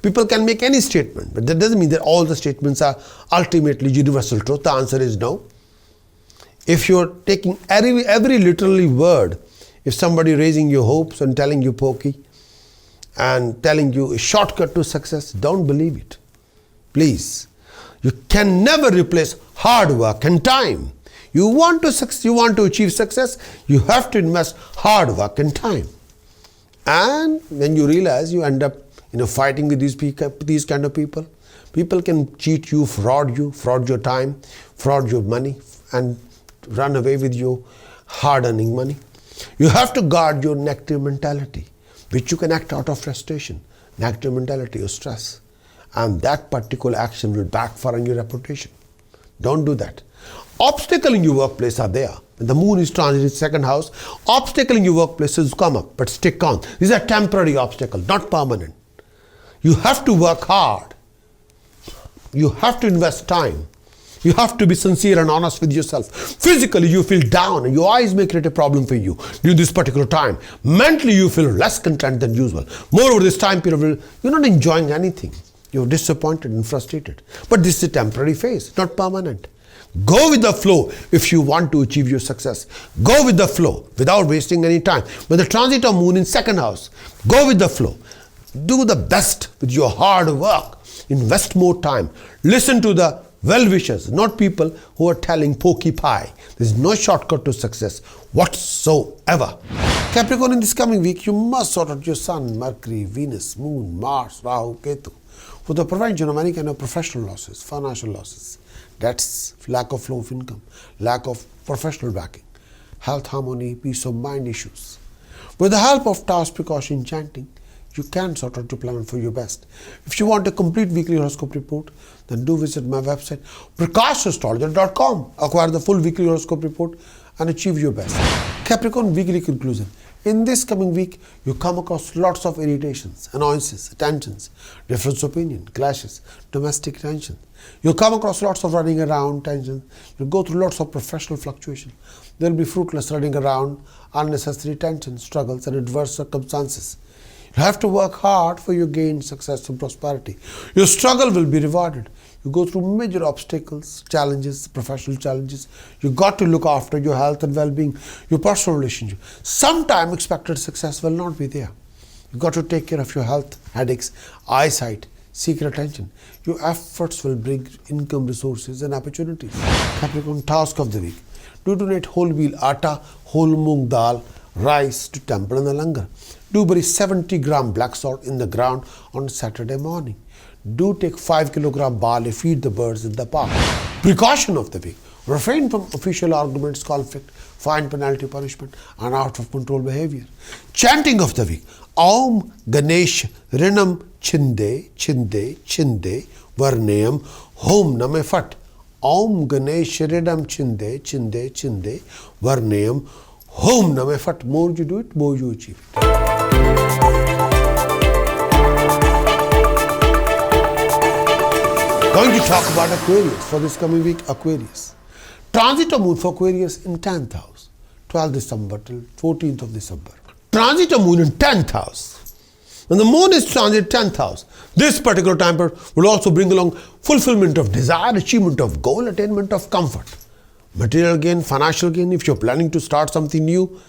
People can make any statement, but that doesn't mean that all the statements are ultimately universal truth. The answer is no. If you're taking every literally word, if somebody raising your hopes and telling you pokey and telling you a shortcut to success, don't believe it. Please. You can never replace hard work and time. You want to achieve success, you have to invest hard work and time. And when you realize, you end up fighting with these kind of people. People can cheat you, fraud your time, fraud your money, and run away with your hard-earning money. You have to guard your negative mentality, which you can act out of frustration, negative mentality or stress. And that particular action will backfire on your reputation. Don't do that. Obstacles in your workplace are there. When the moon is transiting second house, obstacles in your workplaces come up, but stick on. These are temporary obstacles, not permanent. You have to work hard. You have to invest time. You have to be sincere and honest with yourself. Physically, you feel down and your eyes may create a problem for you during this particular time. Mentally, you feel less content than usual. Moreover, this time period, you're not enjoying anything. You're disappointed and frustrated. But this is a temporary phase, not permanent. Go with the flow if you want to achieve your success. Go with the flow without wasting any time. When the transit of moon in second house, go with the flow. Do the best with your hard work. Invest more time. Listen to the well-wishers, not people who are telling pokey pie. There's no shortcut to success whatsoever. Capricorn, in this coming week, you must sort out your Sun, Mercury, Venus, Moon, Mars, Rahu, Ketu for the prevention of any kind of professional losses, financial losses. That's lack of flow of income, lack of professional backing, health harmony, peace of mind issues. With the help of Tao's precaution chanting, you can sort out your plan for your best. If you want a complete weekly horoscope report, then do visit my website, prakashastrologer.com. Acquire the full weekly horoscope report and achieve your best. Capricorn, weekly conclusion. In this coming week, you come across lots of irritations, annoyances, tensions, difference of opinion, clashes, domestic tension. You'll come across lots of running around tension. You'll go through lots of professional fluctuation. There'll be fruitless running around, unnecessary tension, struggles, and adverse circumstances. You have to work hard for your gain, success, and prosperity. Your struggle will be rewarded. You go through major obstacles, challenges, professional challenges. You got to look after your health and well-being, your personal relationship. Sometime expected success will not be there. You got to take care of your health, headaches, eyesight, seek attention. Your efforts will bring income, resources, and opportunities. Capricorn, task of the week. Do donate whole wheat atta, whole moong dal, rice to temple and the langar. Do bury 70 gram black salt in the ground on Saturday morning. Do take 5 kilogram barley, feed the birds in the park. Precaution of the week. Refrain from official arguments, conflict, fine, penalty, punishment, and out of control behavior. Chanting of the week. Om Ganesh Rinam Chinde Chinde Chinde Varnayam Hom Name Fat. Om Ganesh Rinam Chinde Chinde Chinde Varnayam Hom Name Fat. More you do it, more you achieve it. Going to talk about Aquarius for this coming week. Aquarius. Transit of moon for Aquarius in 10th house, 12th December till 14th of December. Transit of moon in 10th house. When the moon is transit 10th house, this particular time period will also bring along fulfillment of desire, achievement of goal, attainment of comfort, material gain, financial gain. If you're planning to start something new,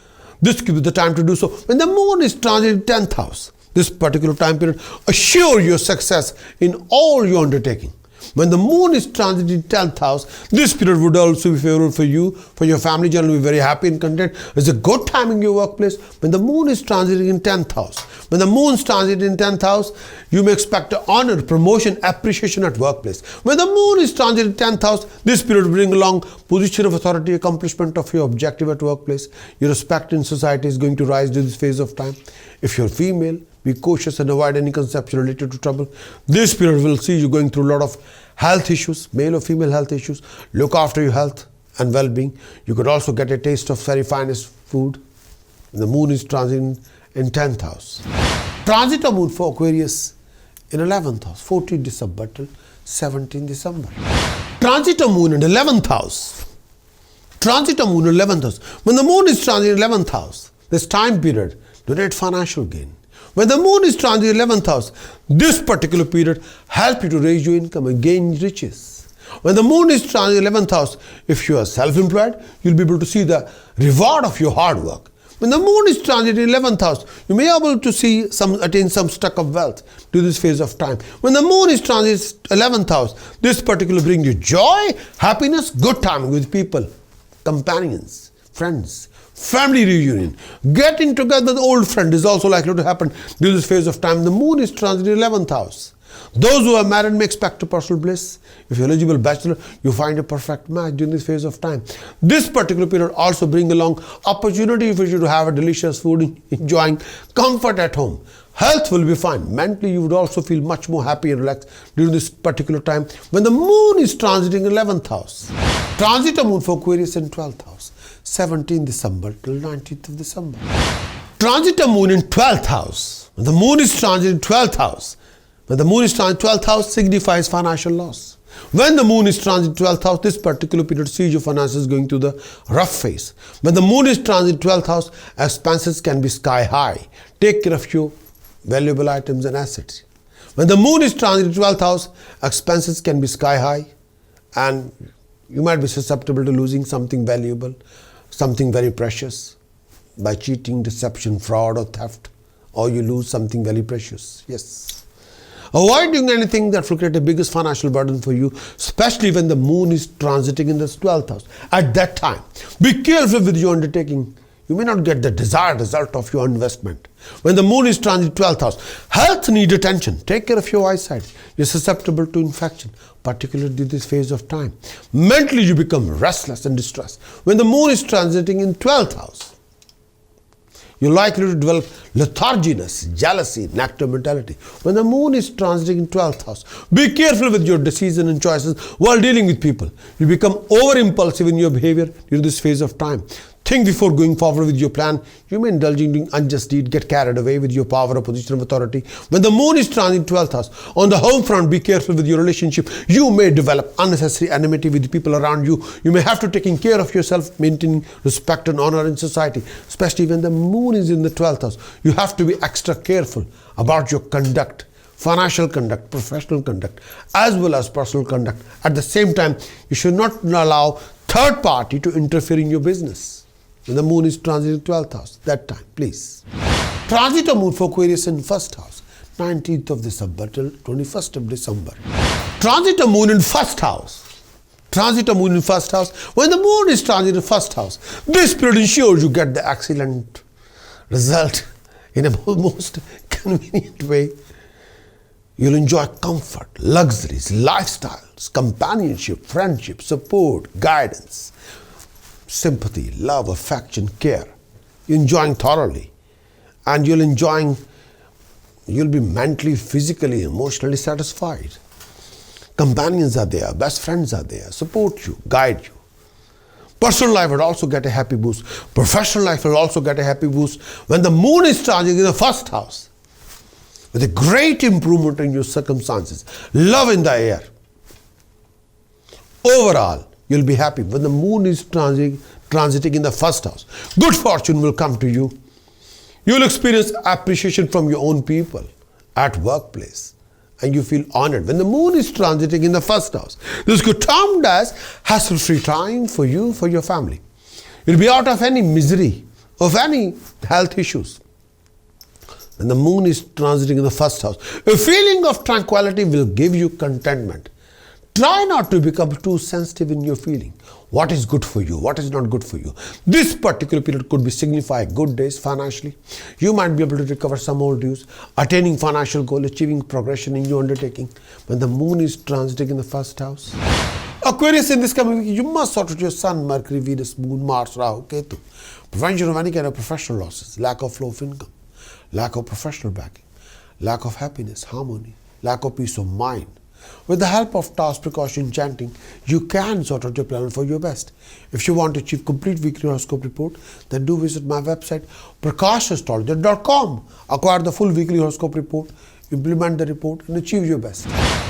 this could be the time to do so. When the moon is transit 10th house, this particular time period, assure your success in all your undertaking. When the moon is transit in 10th house, this period would also be favorable for you, for your family. Generally, be very happy and content. It's a good time in your workplace. When the moon is transiting in 10th house, when the moon is transiting in 10th house, you may expect honor, promotion, appreciation at workplace. When the moon is transiting in 10th house, this period will bring along position of authority, accomplishment of your objective at workplace. Your respect in society is going to rise during this phase of time. If you're female, be cautious and avoid any conception related to trouble. This period will see you going through a lot of health issues, male or female health issues. Look after your health and well-being. You could also get a taste of very finest food. The moon is transiting in 10th house. Transit of moon for Aquarius in 11th house, 14th December till 17th December. Transit of moon in 11th house. Transit of moon in 11th house. When the moon is transiting in 11th house, this time period, donate financial gain. When the moon is transit in 11th house, this particular period help you to raise your income and gain riches. When the moon is transit in 11th house, if you are self-employed, you'll be able to see the reward of your hard work. When the moon is transit in 11th house, you may be able to see attain some stock of wealth to this phase of time. When the moon is transit 11th house, this particular brings you joy, happiness, good time with people, companions, friends, family reunion. Getting together with old friend is also likely to happen during this phase of time. The moon is transit in 11th house. Those who are married may expect a personal bliss. If you're eligible bachelor, you find a perfect match during this phase of time. This particular period also brings along opportunity for you to have a delicious food, enjoying comfort at home. Health will be fine. Mentally, you would also feel much more happy and relaxed during this particular time when the moon is transiting 11th house. Transit of moon for Aquarius in 12th house, 17th December till 19th of December. Transit of moon in 12th house. When the moon is transiting 12th house, when the moon is transit 12th house signifies financial loss. When the moon is transit 12th house, this particular period sees your finances going through the rough phase. When the moon is transit 12th house, expenses can be sky high. Take care of your valuable items and assets. When the moon is transit 12th house, expenses can be sky high and You might be susceptible to losing something valuable, something very precious by cheating, deception, fraud or theft, or you lose something very precious. Yes. Avoid doing anything that will create the biggest financial burden for you, especially when the moon is transiting in the 12th house. At that time, be careful with your undertaking. You may not get the desired result of your investment. When the moon is transiting 12th house, health needs attention. Take care of your eyesight. You're susceptible to infection, particularly in this phase of time. Mentally, you become restless and distressed. When the moon is transiting in 12th house, you're likely to develop letharginess, jealousy, negative mentality. When the moon is transiting in 12th house, be careful with your decisions and choices while dealing with people. You become over-impulsive in your behavior during this phase of time. Think before going forward with your plan. You may indulge in doing unjust deed, get carried away with your power or position of authority. When the moon is transiting 12th house, on the home front, be careful with your relationship. You may develop unnecessary enmity with the people around you. You may have to take care of yourself, maintaining respect and honor in society, especially when the moon is in the 12th house. You have to be extra careful about your conduct, financial conduct, professional conduct, as well as personal conduct. At the same time, you should not allow third party to interfere in your business. When the moon is transiting 12th house, that time, please. Transit of moon for Aquarius in first house, 19th of December till 21st of December. Transit of moon in first house. Transit of moon in first house. When the moon is transiting first house, this period ensures you get the excellent result in a most convenient way. You'll enjoy comfort, luxuries, lifestyles, companionship, friendship, support, guidance, sympathy, love, affection, care. You're enjoying thoroughly, and you'll be mentally, physically, emotionally satisfied. Companions are there, best friends are there, support you, guide you. Personal life will also get a happy boost. Professional life will also get a happy boost when the moon is transiting in the first house, with a great improvement in your circumstances. Love in the air. Overall, you'll be happy when the moon is transiting in the first house. Good fortune will come to you. You'll experience appreciation from your own people at workplace, and you feel honored when the moon is transiting in the first house. This could termed as hassle-free time for you, for your family. You'll be out of any misery, of any health issues. When the moon is transiting in the first house, a feeling of tranquility will give you contentment. Try not to become too sensitive in your feeling. What is good for you? What is not good for you? This particular period could be signify good days financially. You might be able to recover some old dues, attaining financial goal, achieving progression in your undertaking. When the moon is transiting in the first house. Aquarius, in this coming week, you must sort out your Sun, Mercury, Venus, Moon, Mars, Rahu, Ketu. Prevention of any kind of professional losses, lack of flow of income, lack of professional backing, lack of happiness, harmony, lack of peace of mind. With the help of task precaution chanting, you can sort out your plan for your best. If you want to achieve complete weekly horoscope report, then do visit my website prakashastrologer.com. Acquire the full weekly horoscope report, implement the report, and achieve your best.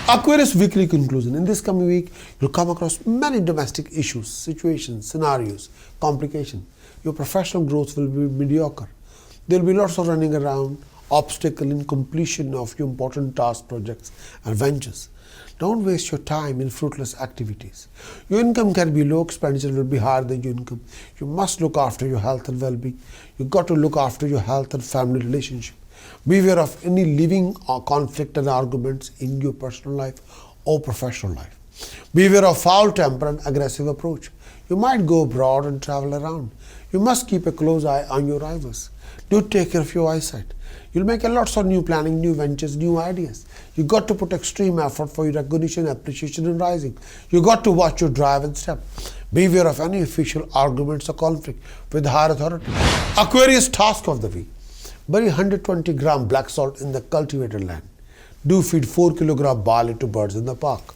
Aquarius weekly conclusion. In this coming week, you'll come across many domestic issues, situations, scenarios, complications. Your professional growth will be mediocre. There will be lots of running around, obstacle in completion of your important tasks, projects, and ventures. Don't waste your time in fruitless activities. Your income can be low, expenditure will be higher than your income. You must look after your health and well-being. You've got to look after your health and family relationship. Beware of any living or conflict and arguments in your personal life or professional life. Beware of foul temper and aggressive approach. You might go abroad and travel around. You must keep a close eye on your rivals. Do take care of your eyesight. You'll make a lots of new planning, new ventures, new ideas. You got to put extreme effort for your recognition, appreciation, and rising. You got to watch your drive and step. Beware of any official arguments or conflict with higher authority. Aquarius task of the week. Bury 120 gram black salt in the cultivated land. Do feed 4 kilogram barley to birds in the park.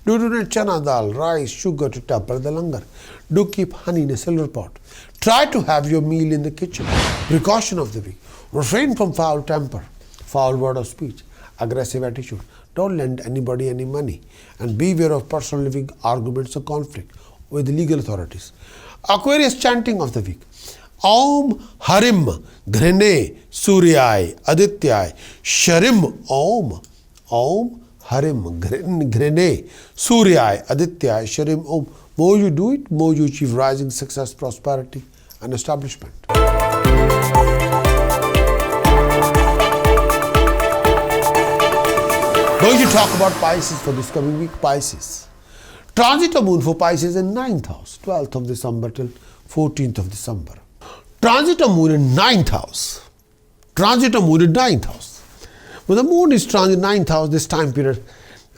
Do donate chana dal, rice, sugar to temper the langar. Do keep honey in a silver pot. Try to have your meal in the kitchen. Precaution of the week. Refrain from foul temper, foul word of speech, aggressive attitude. Don't lend anybody any money. And beware of personal living arguments or conflict with legal authorities. Aquarius chanting of the week. Om Harim Ghrene Suryai Adityai Sharim Om. Om Harim Ghrene Suryai Adityai Sharim Om. More you do it, more you achieve rising success, prosperity, and establishment. Going to talk about Pisces for this coming week. Pisces. Transit of moon for Pisces in 9th house, 12th of December till 14th of December. Transit of moon in 9th house. Transit of moon in 9th house. When the moon is transit 9th house, this time period,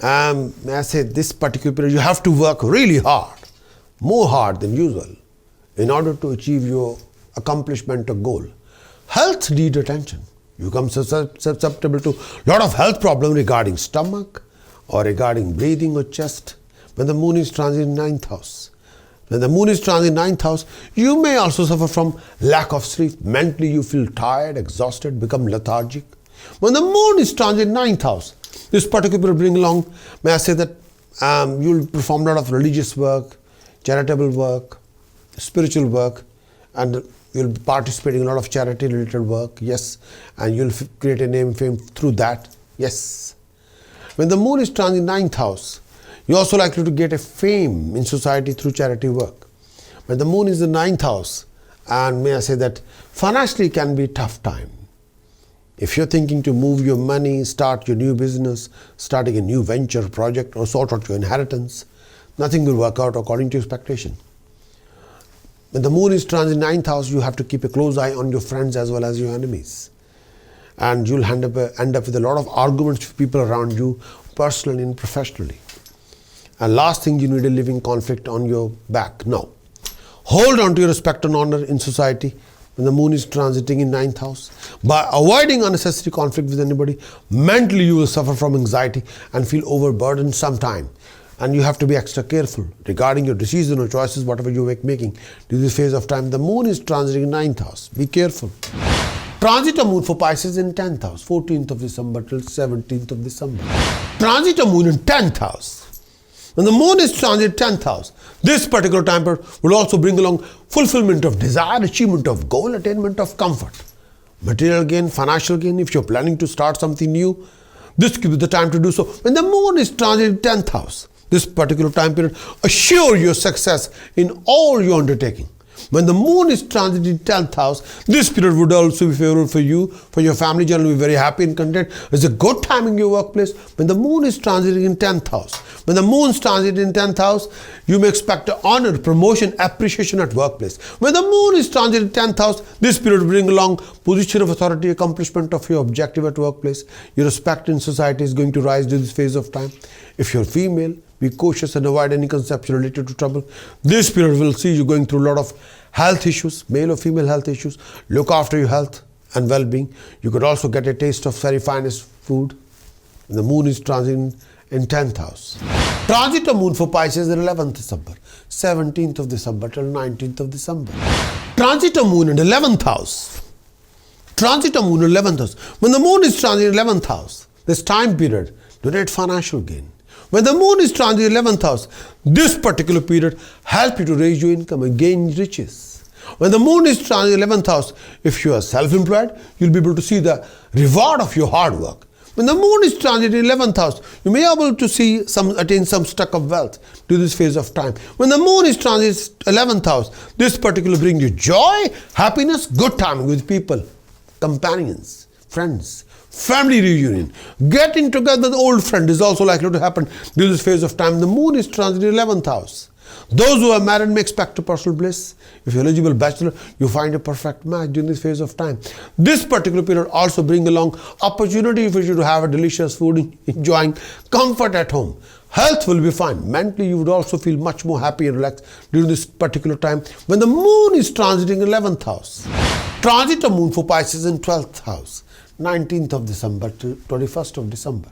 may I say this particular period, you have to work really hard, more hard than usual, in order to achieve your accomplishment or goal. Health need attention. You become susceptible to a lot of health problems regarding stomach or regarding breathing or chest when the moon is transit in 9th house. When the moon is transit in 9th house, you may also suffer from lack of sleep. Mentally you feel tired, exhausted, become lethargic. When the moon is transit in 9th house, this particular bring along, may I say that you'll perform a lot of religious work, charitable work, spiritual work, and you'll be participating in a lot of charity related work, yes, and you'll create a name fame through that, yes. When the moon is transit in 9th house, you're also likely to get a fame in society through charity work. When the moon is in the 9th house, and may I say that financially can be a tough time. If you're thinking to move your money, start your new business, starting a new venture project, or sort out your inheritance, nothing will work out according to expectation. When the moon is transit in 9th house, you have to keep a close eye on your friends as well as your enemies. And you'll end up with a lot of arguments with people around you, personally and professionally. And last thing, you need a living conflict on your back. No. Hold on to your respect and honor in society when the moon is transiting in 9th house. By avoiding unnecessary conflict with anybody, mentally you will suffer from anxiety and feel overburdened sometime. And you have to be extra careful regarding your decisions or choices, whatever you making during this phase of time. The moon is transiting in 9th house. Be careful. Transit of moon for Pisces in 10th house, 14th of December till 17th of December. Transit of moon in 10th house. When the moon is transit 10th house, this particular time period will also bring along fulfillment of desire, achievement of goal, attainment of comfort. Material gain, financial gain, if you're planning to start something new, this could be the time to do so. When the moon is transit 10th house, this particular time period, assure your success in all your undertaking. When the moon is transit in 10th house, this period would also be favorable for you, for your family, generally be very happy and content. It's a good time in your workplace. When the moon is transiting in 10th house, when the moon is transit in 10th house, you may expect honor, promotion, appreciation at workplace. When the moon is transit in 10th house, this period will bring along position of authority, accomplishment of your objective at workplace. Your respect in society is going to rise during this phase of time. If you're female, be cautious and avoid any conception related to trouble. This period will see you going through a lot of health issues, male or female health issues. Look after your health and well-being. You could also get a taste of very finest food. The moon is transiting in 10th house. Transit of moon for Pisces in 11th December, 17th of December till 19th of December. Transit of moon in 11th house. Transit of moon in 11th house. When the moon is transit in 11th house, this time period, generate financial gain. When the moon is transit in 11th house, this particular period help you to raise your income and gain riches. When the moon is transit in 11th house, if you are self-employed, you'll be able to see the reward of your hard work. When the moon is transit in 11th house, you may be able to see attain some stock of wealth during this phase of time. When the moon is transit 11th house, this particular brings you joy, happiness, good time with people, companions, friends, family reunion. Getting together with old friend is also likely to happen during this phase of time. The moon is transit in 11th house. Those who are married may expect a personal bliss. If you're eligible bachelor, you find a perfect match during this phase of time. This particular period also brings along opportunity for you to have a delicious food, enjoying comfort at home. Health will be fine. Mentally, you would also feel much more happy and relaxed during this particular time when the moon is transiting 11th house. Transit of moon for Pisces in 12th house, 19th of December to 21st of December.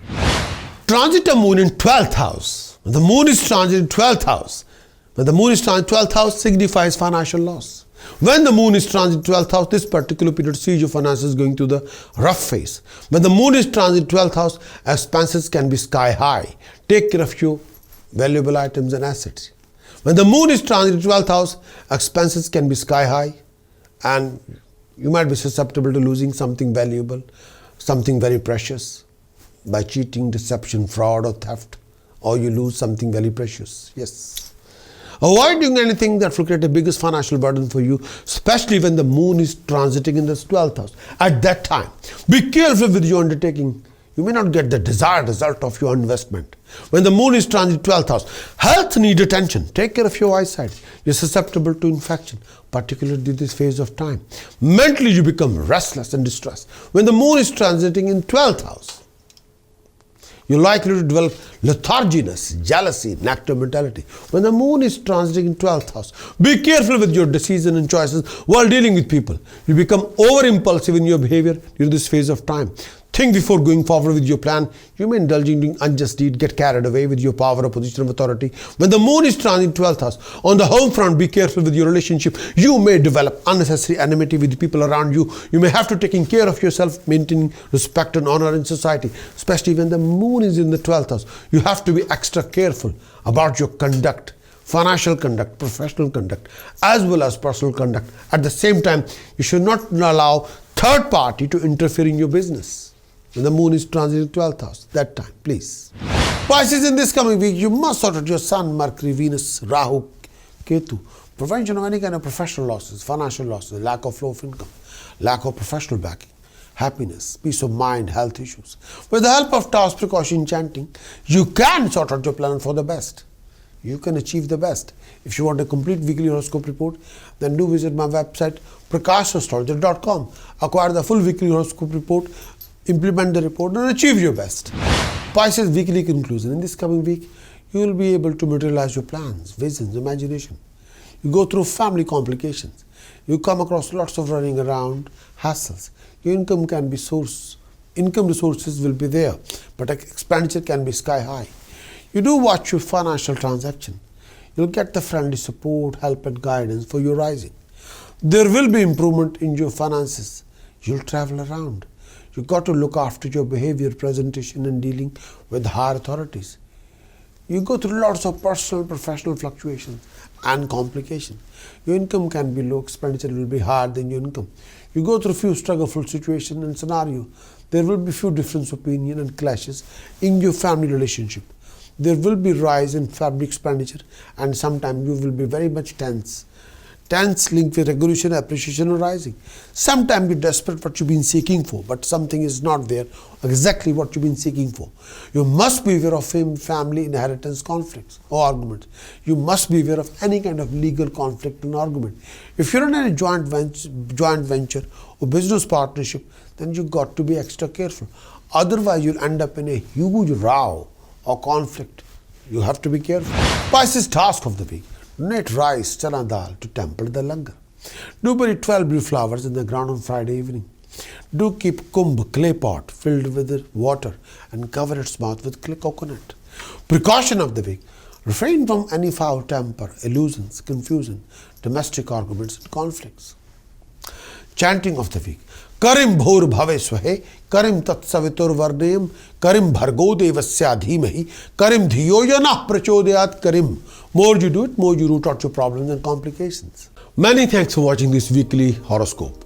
Transit of moon in 12th house. When the moon is transit in 12th house, when the moon is transit 12th house signifies financial loss. When the moon is transit 12th house, this particular period sees your finances going through the rough phase. When the moon is transit 12th house, expenses can be sky high. Take care of your valuable items and assets. When the moon is transit 12th house, expenses can be sky high and you might be susceptible to losing something valuable, something very precious by cheating, deception, fraud or theft, or you lose something very precious. Yes. Avoid doing anything that will create a biggest financial burden for you, especially when the moon is transiting in the 12th house. At that time, be careful with your undertaking. You may not get the desired result of your investment. When the moon is transiting 12th house, health needs attention. Take care of your eyesight. You're susceptible to infection, particularly during this phase of time. Mentally, you become restless and distressed. When the moon is transiting in 12th house, you're likely to develop letharginess, jealousy, negative mentality. When the moon is transiting in 12th house, be careful with your decisions and choices while dealing with people. You become over-impulsive in your behavior during this phase of time. Think before going forward with your plan. You may indulge in doing unjust deed, get carried away with your power or position of authority. When the moon is transiting 12th house, on the home front, be careful with your relationship. You may develop unnecessary enmity with the people around you. You may have to take care of yourself, maintaining respect and honor in society, especially when the moon is in the 12th house. You have to be extra careful about your conduct, financial conduct, professional conduct, as well as personal conduct. At the same time, you should not allow third party to interfere in your business. When the moon is transiting 12th house, that time, please. Pisces, in this coming week, you must sort out your Sun, Mercury, Venus, Rahu, Ketu. Prevention of any kind of professional losses, financial losses, lack of flow of income, lack of professional backing, happiness, peace of mind, health issues. With the help of Taoist precaution chanting, you can sort out your plan for the best. You can achieve the best. If you want a complete weekly horoscope report, then do visit my website, prakashastrologer.com. Acquire the full weekly horoscope report, implement the report and achieve your best. Pisces weekly conclusion. In this coming week, you will be able to materialize your plans, visions, imagination. You go through family complications. You come across lots of running around, hassles. Your income can be income resources will be there, but expenditure can be sky high. You do watch your financial transaction. You'll get the friendly support, help and guidance for your rising. There will be improvement in your finances. You'll travel around. You've got to look after your behavior, presentation and dealing with higher authorities. You go through lots of personal, professional fluctuations and complications. Your income can be low, expenditure will be higher than your income. You go through few struggleful situations and scenarios. There will be few different opinions and clashes in your family relationship. There will be rise in family expenditure and sometimes you will be very much tense linked with regulation, appreciation or rising. Sometimes you're desperate what you've been seeking for, but something is not there, exactly what you've been seeking for. You must be aware of family inheritance conflicts or arguments. You must be aware of any kind of legal conflict and argument. If you're in a joint venture or business partnership, then you've got to be extra careful. Otherwise, you'll end up in a huge row or conflict. You have to be careful. Pisces task of the week. Donate rice, chana dal to temple the langar. Do bury 12 blue flowers in the ground on Friday evening. Do keep kumbh, clay pot, filled with water and cover its mouth with coconut. Precaution of the week. Refrain from any foul temper, illusions, confusion, domestic arguments and conflicts. Chanting of the week. Karim bhur bhave swahe, karim tat savitur varnayam, karim bhargo devasya dhimahi, karim dhiyo yana prachodayat karim. More you do it, more you root out your problems and complications. Many thanks for watching this weekly horoscope.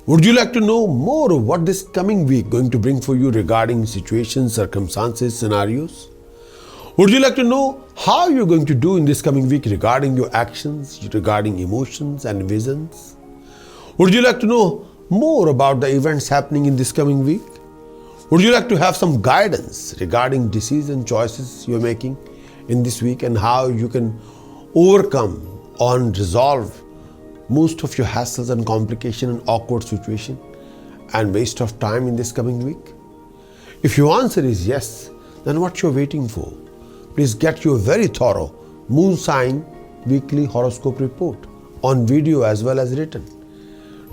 Would you like to know more of what this coming week going to bring for you regarding situations, circumstances, scenarios? Would you like to know how you're going to do in this coming week regarding your actions, regarding emotions and visions? Would you like to know more about the events happening in this coming week? Would you like to have some guidance regarding decisions and choices you're making in this week and how you can overcome and resolve most of your hassles and complications and awkward situation and waste of time in this coming week? If your answer is yes, then what you're waiting for? Please get your very thorough moon sign weekly horoscope report on video as well as written.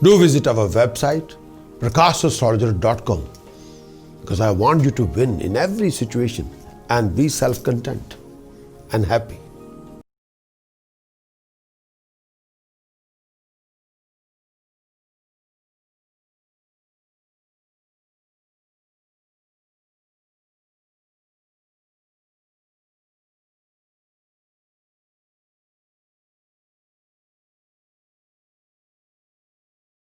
Do visit our website prakashastrologer.com because I want you to win in every situation and be self-content and happy.